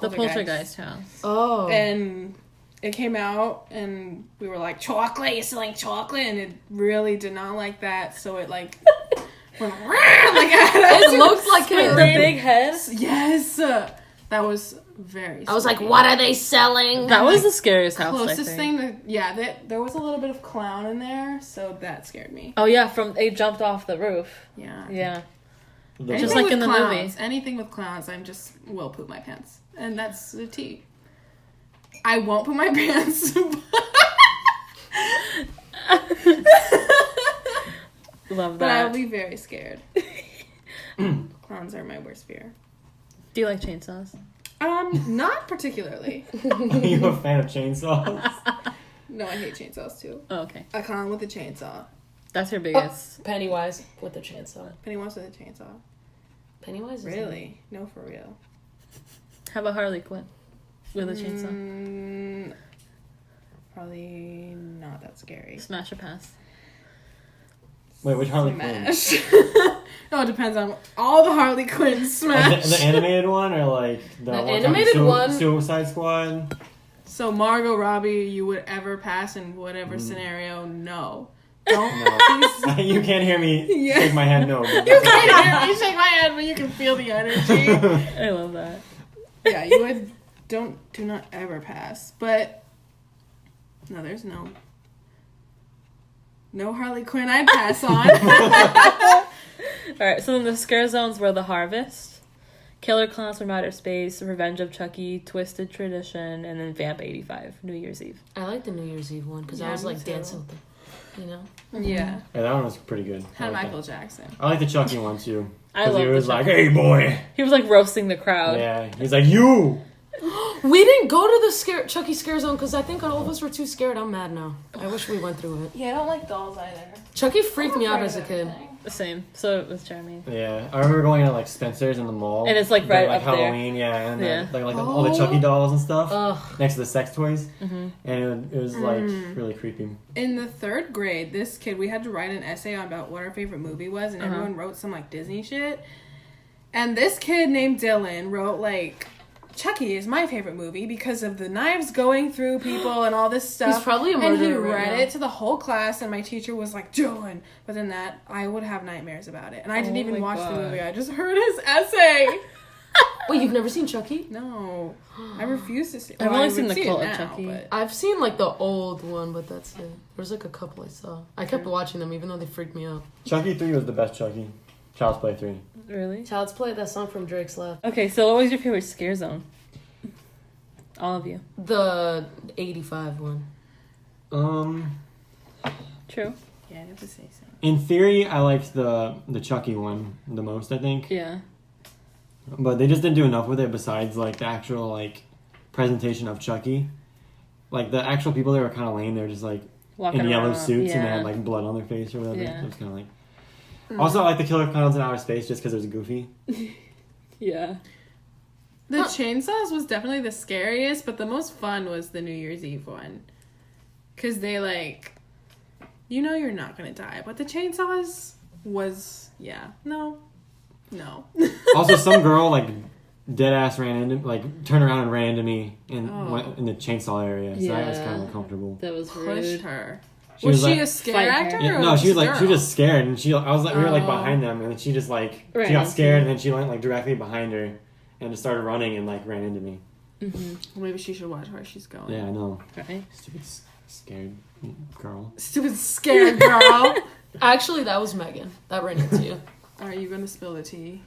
[SPEAKER 1] The Poltergeist house.
[SPEAKER 3] Oh.
[SPEAKER 4] And it came out and we were like, chocolate, you're selling chocolate, and it really did not like that, so it like went like at us.
[SPEAKER 3] It looked like
[SPEAKER 1] With
[SPEAKER 3] it.
[SPEAKER 1] the big head.
[SPEAKER 4] Yes, that was very.
[SPEAKER 3] I was like,
[SPEAKER 4] spooky.
[SPEAKER 3] what are they selling?
[SPEAKER 1] That was the scariest house, I
[SPEAKER 4] Closest
[SPEAKER 1] think.
[SPEAKER 4] thing that, yeah, there was a little bit of clown in there, so that scared me.
[SPEAKER 1] Oh yeah, they jumped off the roof.
[SPEAKER 4] Yeah.
[SPEAKER 1] Yeah.
[SPEAKER 2] The-
[SPEAKER 1] Just
[SPEAKER 4] Anything
[SPEAKER 1] like
[SPEAKER 4] with
[SPEAKER 1] in the
[SPEAKER 4] clowns,
[SPEAKER 1] movie.
[SPEAKER 4] Anything with clowns, I'm just will poop my pants, and that's the tea. I won't poop my pants.
[SPEAKER 1] Love
[SPEAKER 4] But I'll
[SPEAKER 1] that.
[SPEAKER 4] be very scared. Clowns are my worst fear.
[SPEAKER 1] Do you like chainsaws?
[SPEAKER 4] Not particularly.
[SPEAKER 2] Are you a fan of chainsaws?
[SPEAKER 4] No, I hate chainsaws too.
[SPEAKER 1] Oh, okay.
[SPEAKER 4] A clown with a chainsaw.
[SPEAKER 1] That's your biggest.
[SPEAKER 3] Pennywise with the chainsaw.
[SPEAKER 4] Pennywise with a chainsaw.
[SPEAKER 3] Pennywise is
[SPEAKER 4] Really? No, for real.
[SPEAKER 1] How about Harley Quinn with a chainsaw?
[SPEAKER 4] Probably not that scary.
[SPEAKER 1] Smash or pass?
[SPEAKER 2] Wait, which Harley Quinn?
[SPEAKER 4] Smash. No, it depends on all the Harley Quinn
[SPEAKER 2] Like
[SPEAKER 4] smash.
[SPEAKER 2] the animated one or like the one
[SPEAKER 3] animated one-
[SPEAKER 2] Suicide Squad?
[SPEAKER 4] So Margot Robbie, you would ever pass in whatever scenario? No. Don't.
[SPEAKER 2] No.
[SPEAKER 4] Please.
[SPEAKER 2] You can't hear me
[SPEAKER 4] Yeah.
[SPEAKER 2] shake my head no.
[SPEAKER 4] You can't hear me shake my head, but you can feel the energy.
[SPEAKER 1] I love that.
[SPEAKER 4] Yeah, you would. Do not ever pass. But no, there's no Harley Quinn I'd pass on.
[SPEAKER 1] All right. So then the scare zones were the Harvest, Killer Clowns from Outer Space, Revenge of Chucky, Twisted Tradition, and then Vamp 85, New Year's Eve.
[SPEAKER 3] I like the New Year's Eve one because I was like dancing with them. You know?
[SPEAKER 4] Yeah.
[SPEAKER 2] Yeah, that one was pretty good. I
[SPEAKER 4] Had
[SPEAKER 2] like
[SPEAKER 4] Michael
[SPEAKER 2] that.
[SPEAKER 4] Jackson.
[SPEAKER 2] I like the Chucky one too.
[SPEAKER 1] I
[SPEAKER 2] Because
[SPEAKER 1] love
[SPEAKER 2] he
[SPEAKER 1] the
[SPEAKER 2] was like,
[SPEAKER 1] Chucky.
[SPEAKER 2] "Hey, boy."
[SPEAKER 1] He was like roasting the crowd.
[SPEAKER 2] Yeah, he's like, "You."
[SPEAKER 3] We didn't go to the Chucky Scare Zone because I think all of us were too scared. I'm mad now. I wish we went through it.
[SPEAKER 4] Yeah, I don't like dolls either.
[SPEAKER 3] Chucky freaked me out as a kid.
[SPEAKER 1] Same. So it was Jeremy.
[SPEAKER 2] Yeah, I remember going to like Spencer's in the mall,
[SPEAKER 1] And it's, like,
[SPEAKER 2] during,
[SPEAKER 1] right
[SPEAKER 2] like
[SPEAKER 1] up there.
[SPEAKER 2] Halloween, yeah, and
[SPEAKER 1] Yeah.
[SPEAKER 2] then, like all the Chucky dolls and stuff
[SPEAKER 3] Ugh.
[SPEAKER 2] next to the sex toys,
[SPEAKER 1] Mm-hmm.
[SPEAKER 2] and it was like really creepy.
[SPEAKER 4] In the 3rd grade, this kid, we had to write an essay about what our favorite movie was, and everyone wrote some like Disney shit. And this kid named Dylan wrote like, Chucky is my favorite movie because of the knives going through people and all this stuff.
[SPEAKER 3] He's probably a
[SPEAKER 4] And he
[SPEAKER 3] murderer right
[SPEAKER 4] read
[SPEAKER 3] now.
[SPEAKER 4] it to the whole class, and my teacher was like, Dylan. But then I would have nightmares about it. And I didn't
[SPEAKER 1] Oh
[SPEAKER 4] even
[SPEAKER 1] my
[SPEAKER 4] watch
[SPEAKER 1] God.
[SPEAKER 4] the movie. I just heard his essay.
[SPEAKER 3] Wait, you've never seen Chucky?
[SPEAKER 4] No. I refuse to see it.
[SPEAKER 1] I've
[SPEAKER 4] Well,
[SPEAKER 1] only
[SPEAKER 4] I
[SPEAKER 1] seen
[SPEAKER 4] would
[SPEAKER 1] the
[SPEAKER 4] see it
[SPEAKER 1] Cult of
[SPEAKER 4] now,
[SPEAKER 1] Chucky.
[SPEAKER 4] but-
[SPEAKER 3] I've seen like the old one, but that's it. There's like a couple I saw. I kept watching them even though they freaked me out.
[SPEAKER 2] Chucky 3 was the best Chucky. Child's Play 3.
[SPEAKER 1] Really?
[SPEAKER 3] Child's Play, that song from Drake's Left.
[SPEAKER 1] Okay, so what was your favorite scare zone? All of you.
[SPEAKER 3] The 85 one.
[SPEAKER 1] True.
[SPEAKER 4] Yeah, I never say so.
[SPEAKER 2] In theory, I liked the Chucky one the most, I think.
[SPEAKER 1] Yeah.
[SPEAKER 2] But they just didn't do enough with it besides like the actual like presentation of Chucky. Like the actual people there were kind of lame. They were just like
[SPEAKER 1] Walking
[SPEAKER 2] in yellow
[SPEAKER 1] around.
[SPEAKER 2] suits and they
[SPEAKER 1] Yeah.
[SPEAKER 2] had like blood on their face or whatever.
[SPEAKER 1] Yeah.
[SPEAKER 2] It was kind of like. Also, I like the Killer Clowns in Outer Space just because it was goofy.
[SPEAKER 1] Yeah.
[SPEAKER 4] The chainsaws was definitely the scariest, but the most fun was the New Year's Eve one. Because they, like, you know you're not going to die. But the chainsaws was, yeah, no.
[SPEAKER 2] Also, some girl like dead ass ran into turned around and ran into me
[SPEAKER 4] Oh.
[SPEAKER 2] in the chainsaw area. So that was
[SPEAKER 1] Yeah.
[SPEAKER 2] kind of uncomfortable.
[SPEAKER 1] That was
[SPEAKER 4] Pushed
[SPEAKER 1] rude.
[SPEAKER 4] her.
[SPEAKER 2] She
[SPEAKER 4] Was
[SPEAKER 2] was
[SPEAKER 4] she
[SPEAKER 2] like-
[SPEAKER 4] a scare
[SPEAKER 1] Fight her.
[SPEAKER 4] actor?
[SPEAKER 2] Yeah,
[SPEAKER 4] or
[SPEAKER 2] no, she was like
[SPEAKER 4] girl?
[SPEAKER 2] she was just scared, and we were like
[SPEAKER 4] Oh.
[SPEAKER 2] behind them, and she just like
[SPEAKER 1] Ran
[SPEAKER 2] she got
[SPEAKER 1] into
[SPEAKER 2] scared,
[SPEAKER 1] you.
[SPEAKER 2] and then she went like directly behind her, and just started running and like ran into me.
[SPEAKER 1] Mm-hmm.
[SPEAKER 4] Maybe she should watch where she's going.
[SPEAKER 2] Yeah, I know.
[SPEAKER 1] Right.
[SPEAKER 2] Stupid scared girl.
[SPEAKER 4] Stupid scared girl.
[SPEAKER 3] Actually, that was Megan. That ran into you.
[SPEAKER 4] Are you going to spill the tea?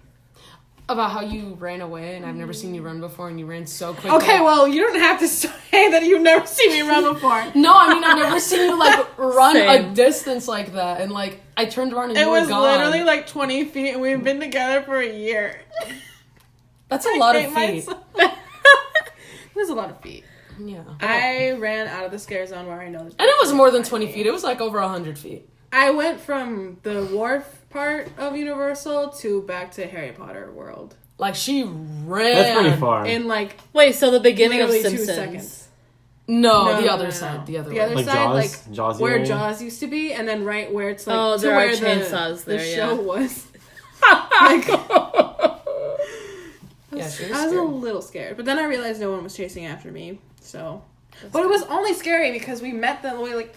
[SPEAKER 3] About how you ran away and I've never seen you run before and you ran so quick.
[SPEAKER 4] Okay, well, you don't have to say that you've never seen me run before.
[SPEAKER 3] No, I mean, I've never seen you, like, run
[SPEAKER 1] Same.
[SPEAKER 3] a distance like that. And, like, I turned around and
[SPEAKER 4] It
[SPEAKER 3] you were
[SPEAKER 4] was
[SPEAKER 3] gone.
[SPEAKER 4] literally like 20 feet, and we've been together for a year.
[SPEAKER 3] That's a lot of
[SPEAKER 4] hate
[SPEAKER 3] feet.
[SPEAKER 4] myself. It was a lot of feet.
[SPEAKER 3] Yeah.
[SPEAKER 4] I ran out of the scare zone where I know.
[SPEAKER 3] And it was more than 20 feet. It was, like, over 100 feet.
[SPEAKER 4] I went from the wharf part of Universal to back to Harry Potter World
[SPEAKER 3] Like, she ran.
[SPEAKER 2] That's pretty far.
[SPEAKER 4] in like
[SPEAKER 1] Wait, so the beginning of
[SPEAKER 4] literally 2
[SPEAKER 1] Simpsons.
[SPEAKER 4] seconds.
[SPEAKER 3] No, the
[SPEAKER 4] No,
[SPEAKER 3] other
[SPEAKER 4] no.
[SPEAKER 3] side. The other
[SPEAKER 4] The
[SPEAKER 3] way.
[SPEAKER 4] other
[SPEAKER 2] Like
[SPEAKER 4] side,
[SPEAKER 2] Jaws? Jaws
[SPEAKER 4] where
[SPEAKER 2] area?
[SPEAKER 4] Jaws used to be, and then right where it's like
[SPEAKER 1] Oh,
[SPEAKER 4] to
[SPEAKER 1] there are
[SPEAKER 4] where
[SPEAKER 1] chainsaws
[SPEAKER 4] the
[SPEAKER 1] there,
[SPEAKER 4] show
[SPEAKER 1] yeah.
[SPEAKER 4] was. Like,
[SPEAKER 3] Yeah, she was
[SPEAKER 4] I was a
[SPEAKER 3] scared.
[SPEAKER 4] little scared, but then I realized no one was chasing after me. So, but it was only scary because we met them. We like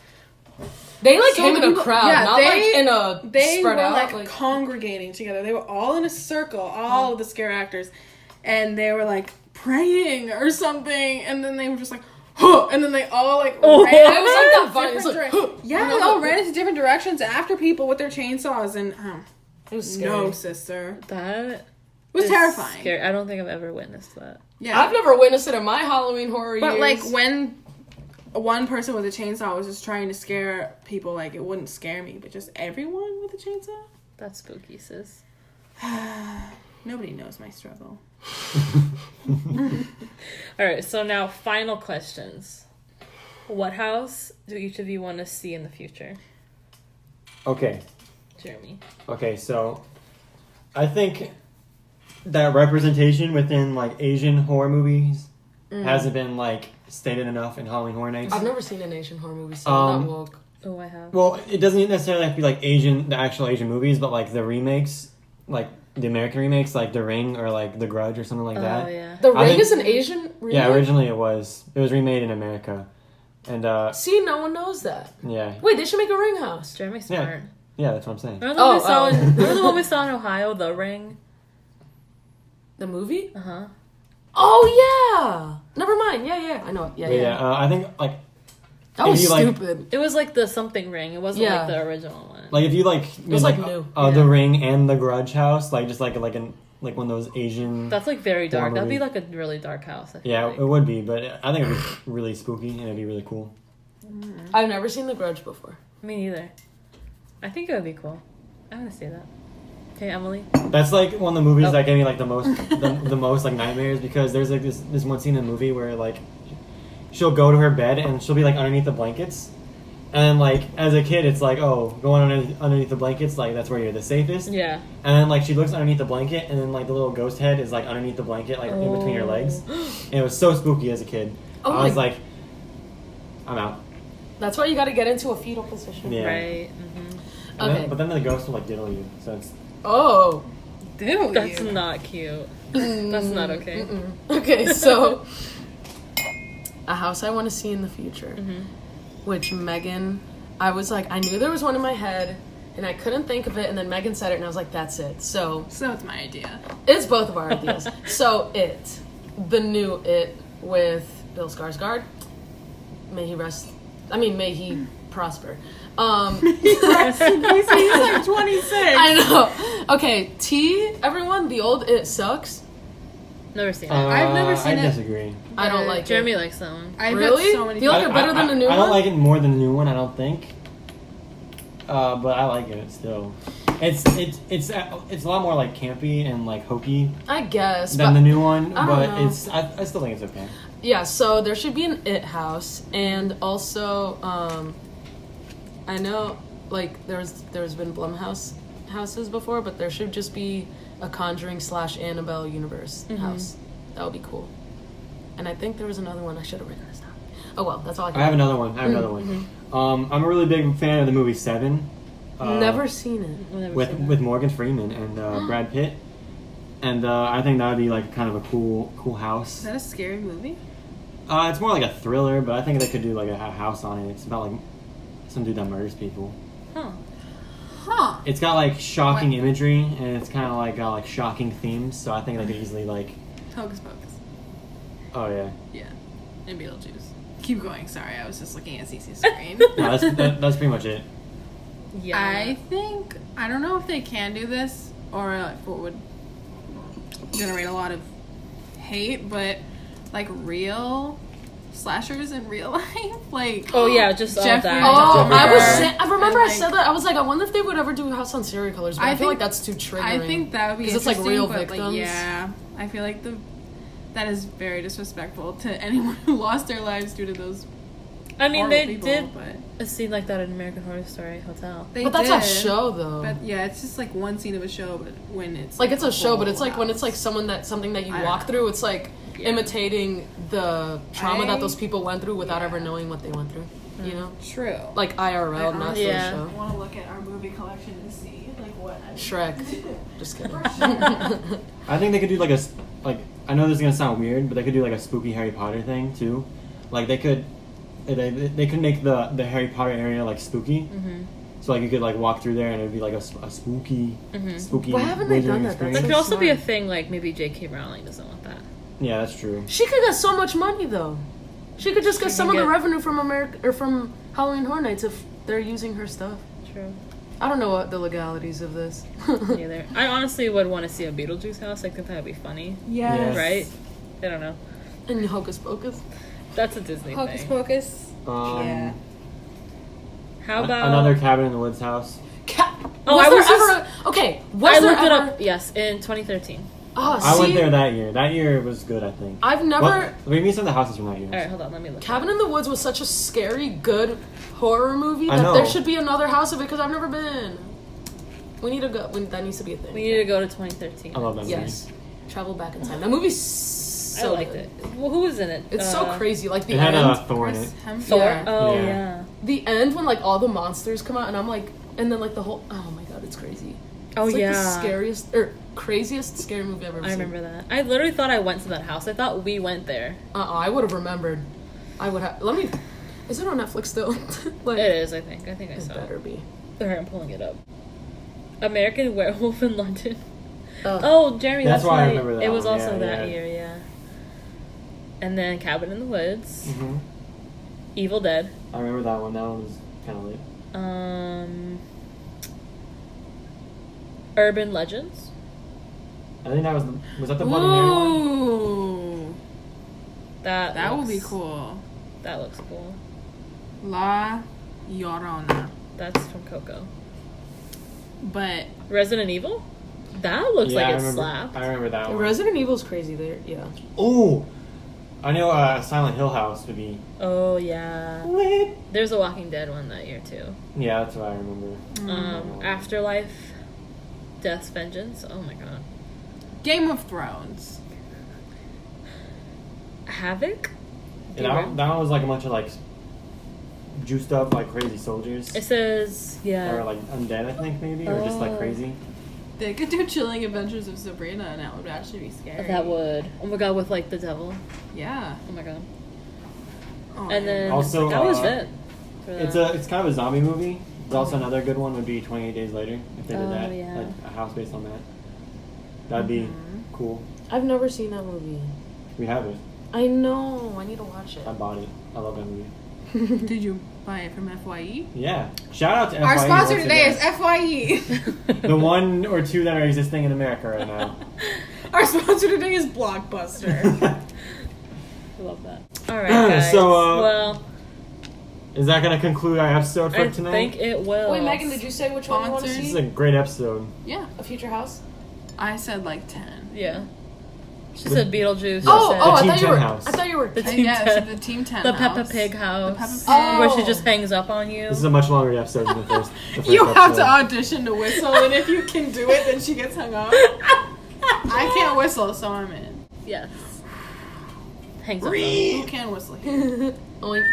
[SPEAKER 3] They, like,
[SPEAKER 4] so
[SPEAKER 3] came in a
[SPEAKER 4] people-
[SPEAKER 3] crowd,
[SPEAKER 4] yeah,
[SPEAKER 3] not,
[SPEAKER 4] they-
[SPEAKER 3] like, in a
[SPEAKER 4] they
[SPEAKER 3] spread
[SPEAKER 4] were
[SPEAKER 3] out.
[SPEAKER 4] like congregating together. They were all in a circle, all of the scare actors, and they were like praying or something. And then they were just like, huh, and then they all like ran.
[SPEAKER 3] It was like that funny. It was
[SPEAKER 4] different
[SPEAKER 3] like,
[SPEAKER 4] dire- yeah, they all ran into different directions after people with their chainsaws, and
[SPEAKER 3] it was scary.
[SPEAKER 4] no, sister,
[SPEAKER 1] That
[SPEAKER 4] it was
[SPEAKER 1] is
[SPEAKER 4] terrifying.
[SPEAKER 1] Scary. I don't think I've ever witnessed that.
[SPEAKER 4] Yeah,
[SPEAKER 3] I've never witnessed it in my Halloween horror
[SPEAKER 4] but
[SPEAKER 3] years.
[SPEAKER 4] like when one person with a chainsaw was just trying to scare people, like it wouldn't scare me, but just everyone with a chainsaw.
[SPEAKER 1] That's spooky, sis.
[SPEAKER 4] Nobody knows my struggle.
[SPEAKER 1] All right, so now final questions. What house do each of you want to see in the future?
[SPEAKER 2] Okay.
[SPEAKER 1] Jeremy.
[SPEAKER 2] Okay, so I think that representation within like Asian horror movies hasn't been like stated enough in Halloween Horror Nights.
[SPEAKER 3] I've never seen an Asian horror movie, so I'm not woke.
[SPEAKER 1] Oh, I have.
[SPEAKER 2] Well, it doesn't necessarily have to be like the actual Asian movies, but like the remakes, like the American remakes, like The Ring or like The Grudge or something like that.
[SPEAKER 1] Oh, yeah.
[SPEAKER 3] The
[SPEAKER 2] I
[SPEAKER 3] Ring
[SPEAKER 2] think-
[SPEAKER 3] is an Asian remake?
[SPEAKER 2] Yeah, originally it was. It was remade in America, and
[SPEAKER 3] See, no one knows that.
[SPEAKER 2] yeah,
[SPEAKER 3] Wait, they should make a Ring house.
[SPEAKER 1] Jeremy smart.
[SPEAKER 2] yeah, that's what I'm saying.
[SPEAKER 1] Remember the one we saw
[SPEAKER 3] Oh.
[SPEAKER 1] remember the one we saw in Ohio, The Ring?
[SPEAKER 3] The movie?
[SPEAKER 1] Uh-huh.
[SPEAKER 3] Oh, yeah! Never mind. Yeah. I know it.
[SPEAKER 2] But yeah, I think like
[SPEAKER 3] That
[SPEAKER 2] if
[SPEAKER 3] was
[SPEAKER 2] you, like-
[SPEAKER 3] stupid.
[SPEAKER 1] It was like the something ring. It wasn't
[SPEAKER 3] Yeah.
[SPEAKER 1] like the original one.
[SPEAKER 2] if you like
[SPEAKER 3] was,
[SPEAKER 2] made,
[SPEAKER 3] like, new.
[SPEAKER 2] The Ring and The Grudge house, like just like an like one of those Asian.
[SPEAKER 1] That's like very dark.
[SPEAKER 2] horror
[SPEAKER 1] That'd be
[SPEAKER 2] movies.
[SPEAKER 1] like a really dark house. I feel
[SPEAKER 2] Yeah,
[SPEAKER 1] like.
[SPEAKER 2] it would be, but I think it'd be really spooky and it'd be really cool.
[SPEAKER 3] I've never seen The Grudge before.
[SPEAKER 1] Me neither. I think it would be cool. I want to see that. Okay, Emily.
[SPEAKER 2] That's like one of the movies
[SPEAKER 3] Oh.
[SPEAKER 2] that gave me like the most the most like nightmares, because there's like this one scene in the movie where like she'll go to her bed and she'll be like underneath the blankets, and like as a kid it's like, oh, going underneath the blankets, like that's where you're the safest.
[SPEAKER 1] Yeah.
[SPEAKER 2] And then like she looks underneath the blanket and then like the little ghost head is like underneath the blanket, like in between her legs, and it was so spooky as a kid.
[SPEAKER 3] Oh
[SPEAKER 2] I was
[SPEAKER 3] my-
[SPEAKER 2] like, I'm out.
[SPEAKER 3] That's why you got to get into a fetal position.
[SPEAKER 2] Yeah.
[SPEAKER 1] Right. Mm-hmm.
[SPEAKER 2] And
[SPEAKER 3] Okay.
[SPEAKER 2] then, but then the ghost will like diddle you, so it's
[SPEAKER 3] Oh.
[SPEAKER 4] Do
[SPEAKER 1] That's
[SPEAKER 4] you?
[SPEAKER 1] not cute. That's not okay.
[SPEAKER 3] Okay, so a house I want to see in the future,
[SPEAKER 1] Mm-hmm.
[SPEAKER 3] which Megan, I was like, I knew there was one in my head, and I couldn't think of it, and then Megan said it, and I was like, that's it. So
[SPEAKER 4] So it's my idea.
[SPEAKER 3] it's both of our ideas. So the new It with Bill Skarsgård. May he rest. I mean, may he prosper.
[SPEAKER 4] He's like 26.
[SPEAKER 3] I know. Okay, everyone, the old It sucks.
[SPEAKER 1] Never seen it.
[SPEAKER 4] I've never seen
[SPEAKER 2] I
[SPEAKER 4] it.
[SPEAKER 2] disagree.
[SPEAKER 3] I don't like
[SPEAKER 1] Jeremy
[SPEAKER 3] it.
[SPEAKER 1] likes that one.
[SPEAKER 4] I
[SPEAKER 3] Really?
[SPEAKER 4] bet so many
[SPEAKER 3] Do you like
[SPEAKER 4] people-
[SPEAKER 3] it better than the new
[SPEAKER 2] I
[SPEAKER 3] one?
[SPEAKER 2] don't like it more than the new one, I don't think. But I like it still. It's a lot more like campy and like hokey
[SPEAKER 3] I guess.
[SPEAKER 2] than the new one,
[SPEAKER 3] I don't
[SPEAKER 2] but
[SPEAKER 3] know.
[SPEAKER 2] I still think it's okay.
[SPEAKER 3] Yeah, so there should be an It house, and also, I know, like, there's been Blumhouse houses before, but there should just be a Conjuring / Annabelle universe house. That would be cool. And I think there was another one. I should have written this down. Oh well, that's all I
[SPEAKER 2] I
[SPEAKER 3] can.
[SPEAKER 2] have another one. I'm a really big fan of the movie Seven.
[SPEAKER 3] Never seen it.
[SPEAKER 1] I've never
[SPEAKER 2] with
[SPEAKER 1] seen that.
[SPEAKER 2] with Morgan Freeman and Brad Pitt, and I think that would be like kind of a cool house.
[SPEAKER 4] Is that a scary movie?
[SPEAKER 2] It's more like a thriller, but I think they could do like a house on it. It's about like some dude that murders people.
[SPEAKER 1] Huh.
[SPEAKER 4] Huh.
[SPEAKER 2] It's got like shocking
[SPEAKER 4] What?
[SPEAKER 2] imagery, and it's kind of like got like shocking themes. So I think they could easily like,
[SPEAKER 4] Hocus Pocus.
[SPEAKER 2] oh yeah,
[SPEAKER 4] Yeah. And Beetlejuice. Keep going. Sorry, I was just looking at Cece's screen.
[SPEAKER 2] no, that's pretty much it.
[SPEAKER 1] Yeah.
[SPEAKER 4] I don't know if they can do this or if it would generate a lot of hate, but like real slashers in real life, like
[SPEAKER 1] Oh yeah, just all
[SPEAKER 4] Jeffrey
[SPEAKER 1] that.
[SPEAKER 3] Oh,
[SPEAKER 2] Jeffrey
[SPEAKER 3] I was.
[SPEAKER 2] Dahmer.
[SPEAKER 3] I remember
[SPEAKER 4] And,
[SPEAKER 3] I said that. I was like, I wonder if they would ever do House on Serial Killers. But I feel like that's too triggering.
[SPEAKER 4] I think that would be
[SPEAKER 3] 'Cause it's, like,
[SPEAKER 4] interesting,
[SPEAKER 3] real
[SPEAKER 4] but,
[SPEAKER 3] victims.
[SPEAKER 4] yeah, I feel like that is very disrespectful to anyone who lost their lives due to those.
[SPEAKER 1] I mean,
[SPEAKER 4] horrible
[SPEAKER 1] they
[SPEAKER 4] people,
[SPEAKER 1] did
[SPEAKER 4] but
[SPEAKER 1] a scene like that in American Horror Story Hotel.
[SPEAKER 4] they
[SPEAKER 3] But that's a
[SPEAKER 4] did.
[SPEAKER 3] show, though.
[SPEAKER 4] But yeah, it's just like one scene of a show, but when it's
[SPEAKER 3] Like it's a show, but
[SPEAKER 4] whole
[SPEAKER 3] it's like when it's like
[SPEAKER 4] house.
[SPEAKER 3] something that you
[SPEAKER 4] I don't
[SPEAKER 3] walk
[SPEAKER 4] know.
[SPEAKER 3] through. It's like
[SPEAKER 4] Yeah.
[SPEAKER 3] imitating the trauma that
[SPEAKER 4] I-
[SPEAKER 3] those people went through without
[SPEAKER 4] yeah.
[SPEAKER 3] ever knowing what they went through. You know,
[SPEAKER 4] True.
[SPEAKER 3] like IRL, not
[SPEAKER 4] honestly
[SPEAKER 3] the
[SPEAKER 1] Yeah.
[SPEAKER 3] show.
[SPEAKER 4] want to look at our movie collection to see like what.
[SPEAKER 3] Shrek. Just kidding.
[SPEAKER 2] I think they could do like I know this is gonna sound weird, but they could do like a spooky Harry Potter thing too. Like they could make the Harry Potter area like spooky.
[SPEAKER 1] Mm-hmm.
[SPEAKER 2] So like you could like walk through there and it'd be like a spooky.
[SPEAKER 3] Why haven't they done that?
[SPEAKER 2] experience.
[SPEAKER 1] That
[SPEAKER 3] So
[SPEAKER 1] could also be a
[SPEAKER 3] smart.
[SPEAKER 1] thing. Like maybe J.K. Rowling doesn't want that.
[SPEAKER 2] Yeah, that's true.
[SPEAKER 3] She could get so much money though. She could just get
[SPEAKER 1] She
[SPEAKER 3] some
[SPEAKER 1] can
[SPEAKER 3] of the
[SPEAKER 1] get-
[SPEAKER 3] revenue from America or from Halloween Horror Nights if they're using her stuff.
[SPEAKER 1] True.
[SPEAKER 3] I don't know what the legalities of this.
[SPEAKER 1] Neither. I honestly would want to see a Beetlejuice house. I think that would be funny.
[SPEAKER 2] Yes.
[SPEAKER 1] Right? I don't know.
[SPEAKER 3] And Hocus Pocus.
[SPEAKER 1] That's a Disney
[SPEAKER 4] Hocus
[SPEAKER 1] thing.
[SPEAKER 4] Pocus.
[SPEAKER 2] Yeah.
[SPEAKER 1] How about
[SPEAKER 2] Another cabin in the woods house?
[SPEAKER 1] Oh,
[SPEAKER 3] was
[SPEAKER 1] I
[SPEAKER 3] there
[SPEAKER 1] was
[SPEAKER 3] ever okay? Was
[SPEAKER 1] I
[SPEAKER 3] there
[SPEAKER 1] looked it
[SPEAKER 3] ever?
[SPEAKER 1] up. Yes, in 2013.
[SPEAKER 3] Oh,
[SPEAKER 2] I went
[SPEAKER 3] see,
[SPEAKER 2] there that year. That year was good, I think.
[SPEAKER 3] I've never.
[SPEAKER 2] What? Read me some of the houses from that year.
[SPEAKER 1] All right, hold on. Let me look.
[SPEAKER 3] Cabin in the Woods was such a scary, good horror movie
[SPEAKER 2] I
[SPEAKER 3] that
[SPEAKER 2] know.
[SPEAKER 3] there should be another house of it because I've never been. We need to go. That needs to be a thing.
[SPEAKER 1] We need to go to 2013.
[SPEAKER 2] I love that movie.
[SPEAKER 3] Yes, travel back in time. That movie's so
[SPEAKER 1] I liked
[SPEAKER 3] good.
[SPEAKER 1] it. Well, who was in it?
[SPEAKER 3] It's so crazy. Like the
[SPEAKER 2] It had
[SPEAKER 3] end,
[SPEAKER 2] Thor in it.
[SPEAKER 1] Thor.
[SPEAKER 3] Yeah.
[SPEAKER 1] Oh
[SPEAKER 2] Yeah.
[SPEAKER 1] yeah.
[SPEAKER 3] the end when like all the monsters come out, and I'm like, and then like the whole. Oh my god, it's crazy.
[SPEAKER 1] Oh
[SPEAKER 3] It's like
[SPEAKER 1] yeah.
[SPEAKER 3] the scariest or craziest scary movie I've ever
[SPEAKER 1] I
[SPEAKER 3] seen.
[SPEAKER 1] remember that. I literally thought I went to that house. I thought we went there.
[SPEAKER 3] I would have remembered. I would have. Let me. Is it on Netflix still? Like,
[SPEAKER 1] It is. I think. I think I
[SPEAKER 3] It
[SPEAKER 1] saw.
[SPEAKER 3] better
[SPEAKER 1] It.
[SPEAKER 3] be.
[SPEAKER 1] Alright, I'm pulling it up. American Werewolf in London.
[SPEAKER 3] Ugh.
[SPEAKER 1] Oh, Jeremy,
[SPEAKER 2] That's
[SPEAKER 1] that's
[SPEAKER 2] why I
[SPEAKER 1] right.
[SPEAKER 2] remember that
[SPEAKER 1] It was
[SPEAKER 2] one.
[SPEAKER 1] also
[SPEAKER 2] Yeah,
[SPEAKER 1] that
[SPEAKER 2] yeah.
[SPEAKER 1] year, yeah. And then Cabin in the Woods,
[SPEAKER 2] Mm-hmm.
[SPEAKER 1] Evil Dead,
[SPEAKER 2] I remember that one. That one was kind of late.
[SPEAKER 1] Urban Legends.
[SPEAKER 2] I I think that was that the Bloody Mary one?
[SPEAKER 4] Ooh, that would be
[SPEAKER 1] looks-
[SPEAKER 4] cool.
[SPEAKER 1] That looks cool.
[SPEAKER 4] La Llorona.
[SPEAKER 1] That's from Coco.
[SPEAKER 4] But
[SPEAKER 1] Resident Evil? That looks
[SPEAKER 2] Yeah,
[SPEAKER 1] like
[SPEAKER 2] I
[SPEAKER 1] it
[SPEAKER 2] remember,
[SPEAKER 1] slapped.
[SPEAKER 2] I remember that one.
[SPEAKER 3] Resident Evil's crazy there. Yeah.
[SPEAKER 2] Oh, I know Silent Hill House would be
[SPEAKER 1] Oh yeah.
[SPEAKER 2] lit.
[SPEAKER 1] There's a Walking Dead one that year too.
[SPEAKER 2] Yeah, that's what I remember.
[SPEAKER 1] Afterlife, Death's Vengeance. Oh my god.
[SPEAKER 4] Game of Thrones.
[SPEAKER 1] Havoc.
[SPEAKER 2] And that one was like a bunch of like juiced up like crazy soldiers.
[SPEAKER 1] It says
[SPEAKER 2] That were
[SPEAKER 1] yeah.
[SPEAKER 2] like undead, I think maybe, or just like
[SPEAKER 1] Oh.
[SPEAKER 2] crazy.
[SPEAKER 4] They could do Chilling Adventures of Sabrina, and that would actually be scary.
[SPEAKER 1] That would. Oh my god, with like the devil.
[SPEAKER 4] Yeah.
[SPEAKER 1] Oh my god.
[SPEAKER 4] Oh,
[SPEAKER 1] And then
[SPEAKER 2] Also,
[SPEAKER 1] that was it. for
[SPEAKER 2] It's
[SPEAKER 1] that.
[SPEAKER 2] it's kind of a zombie movie. There's also another good one would be 28 Days Later if they did
[SPEAKER 1] Oh,
[SPEAKER 2] that,
[SPEAKER 1] yeah.
[SPEAKER 2] like a house based on that. That'd be cool.
[SPEAKER 3] I've never seen that movie.
[SPEAKER 2] We have it.
[SPEAKER 3] I know. I need to watch it.
[SPEAKER 2] I bought it. I love that movie.
[SPEAKER 4] Did you buy it from FYE?
[SPEAKER 2] Yeah. Shout out to FYE.
[SPEAKER 4] Our sponsor
[SPEAKER 2] once
[SPEAKER 4] today
[SPEAKER 2] again.
[SPEAKER 4] is FYE.
[SPEAKER 2] The one or two that are existing in America right now.
[SPEAKER 4] Our sponsor today is Blockbuster.
[SPEAKER 1] I love that. All right, guys.
[SPEAKER 2] So,
[SPEAKER 1] well,
[SPEAKER 2] Is that going to conclude our episode for
[SPEAKER 1] I
[SPEAKER 2] tonight?
[SPEAKER 1] think it will.
[SPEAKER 3] Wait, Megan, did you say which one you want to
[SPEAKER 4] Sponsors?
[SPEAKER 2] This is
[SPEAKER 3] see?
[SPEAKER 2] a great episode.
[SPEAKER 4] Yeah.
[SPEAKER 3] A Future House?
[SPEAKER 4] I said like 10.
[SPEAKER 1] Yeah. She said Beetlejuice.
[SPEAKER 3] Oh,
[SPEAKER 1] she
[SPEAKER 3] oh, I
[SPEAKER 2] Team
[SPEAKER 3] thought you
[SPEAKER 2] 10
[SPEAKER 3] were.
[SPEAKER 2] house.
[SPEAKER 3] I thought you were.
[SPEAKER 1] The
[SPEAKER 4] And
[SPEAKER 1] Team
[SPEAKER 4] yeah,
[SPEAKER 1] 10.
[SPEAKER 4] so the Team 10
[SPEAKER 1] The
[SPEAKER 4] house.
[SPEAKER 1] Peppa Pig house.
[SPEAKER 4] The Peppa Pig.
[SPEAKER 3] Oh.
[SPEAKER 1] Where she just hangs up on you.
[SPEAKER 2] This is a much longer episode than the first. The first
[SPEAKER 4] You have
[SPEAKER 2] episode.
[SPEAKER 4] to audition to whistle, and if you can do it, then she gets hung up. I can't whistle, so I'm in.
[SPEAKER 1] Yes. Hangs up.
[SPEAKER 4] Who can whistle here?
[SPEAKER 3] Oink.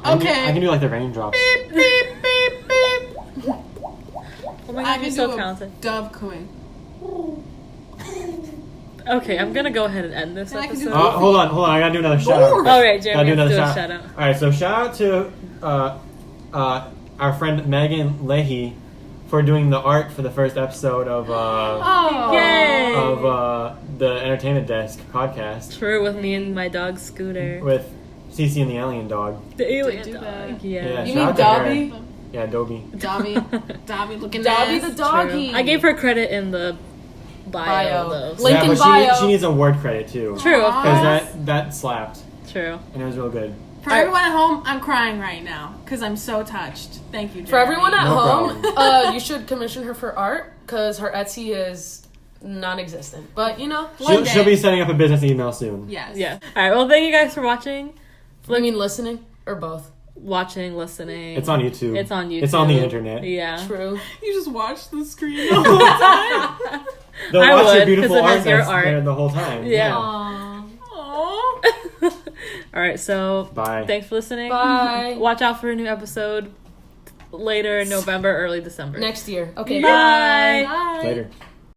[SPEAKER 2] I can do like the raindrops.
[SPEAKER 4] Beep, beep, beep, beep.
[SPEAKER 1] Oh my
[SPEAKER 4] I
[SPEAKER 1] god,
[SPEAKER 4] can
[SPEAKER 1] you're so
[SPEAKER 4] do a
[SPEAKER 1] talented.
[SPEAKER 4] dove cooing.
[SPEAKER 1] Okay, I'm gonna go ahead and end this
[SPEAKER 4] And I can do
[SPEAKER 1] episode.
[SPEAKER 2] Hold on. I gotta do another shout out.
[SPEAKER 1] All right,
[SPEAKER 2] Gotta
[SPEAKER 1] Jeremy,
[SPEAKER 2] do another
[SPEAKER 1] let's do a
[SPEAKER 2] shout
[SPEAKER 1] shout out.
[SPEAKER 2] Alright, so shout out to our friend Megan Leahey for doing the art for the first episode of
[SPEAKER 4] Oh.
[SPEAKER 1] Yay!
[SPEAKER 2] the Entertainment Desk podcast
[SPEAKER 1] True, with me and my dog Scooter.
[SPEAKER 2] with Cece and the Alien Dog.
[SPEAKER 1] The alien
[SPEAKER 4] do
[SPEAKER 1] dog.
[SPEAKER 4] that.
[SPEAKER 1] Yeah.
[SPEAKER 3] You
[SPEAKER 2] shout
[SPEAKER 3] mean
[SPEAKER 2] out to her.
[SPEAKER 3] Dobby?
[SPEAKER 2] Yeah, Dobby.
[SPEAKER 4] Dobby looking
[SPEAKER 3] Dobby
[SPEAKER 4] ass.
[SPEAKER 3] the doggy.
[SPEAKER 1] True. I gave her credit in the bio, though.
[SPEAKER 3] Link
[SPEAKER 2] yeah,
[SPEAKER 3] in
[SPEAKER 2] but
[SPEAKER 3] bio.
[SPEAKER 2] she needs a word credit too.
[SPEAKER 1] True, of
[SPEAKER 2] Because
[SPEAKER 1] course.
[SPEAKER 2] that slapped
[SPEAKER 1] True.
[SPEAKER 2] and it was real good.
[SPEAKER 4] For everyone at home, I'm crying right now because I'm so touched. Thank you, Jeremy.
[SPEAKER 3] For everyone at
[SPEAKER 2] No
[SPEAKER 3] home,
[SPEAKER 2] problem.
[SPEAKER 3] you should commission her for art because her Etsy is non-existent. But you know,
[SPEAKER 2] She'll be setting up a business email soon.
[SPEAKER 4] Yes.
[SPEAKER 1] Yeah. All right. Well, thank you guys for watching.
[SPEAKER 3] I mean, listening or both.
[SPEAKER 1] Watching, listening.
[SPEAKER 2] It's on YouTube.
[SPEAKER 1] It's on YouTube.
[SPEAKER 2] It's on the internet.
[SPEAKER 1] Yeah.
[SPEAKER 3] True.
[SPEAKER 4] You just watch the screen the whole time.
[SPEAKER 2] They'll
[SPEAKER 1] I
[SPEAKER 2] watch your
[SPEAKER 1] would,
[SPEAKER 2] beautiful
[SPEAKER 1] 'cause it has
[SPEAKER 2] art
[SPEAKER 1] your
[SPEAKER 2] that's
[SPEAKER 1] art.
[SPEAKER 2] there the whole time.
[SPEAKER 1] Yeah.
[SPEAKER 3] Aww.
[SPEAKER 4] Aww.
[SPEAKER 1] All right. So,
[SPEAKER 2] Bye.
[SPEAKER 1] thanks for listening.
[SPEAKER 3] Bye.
[SPEAKER 1] Watch out for a new episode later in November, early December.
[SPEAKER 3] Next year. Okay.
[SPEAKER 1] Bye.
[SPEAKER 4] Bye.
[SPEAKER 2] Later.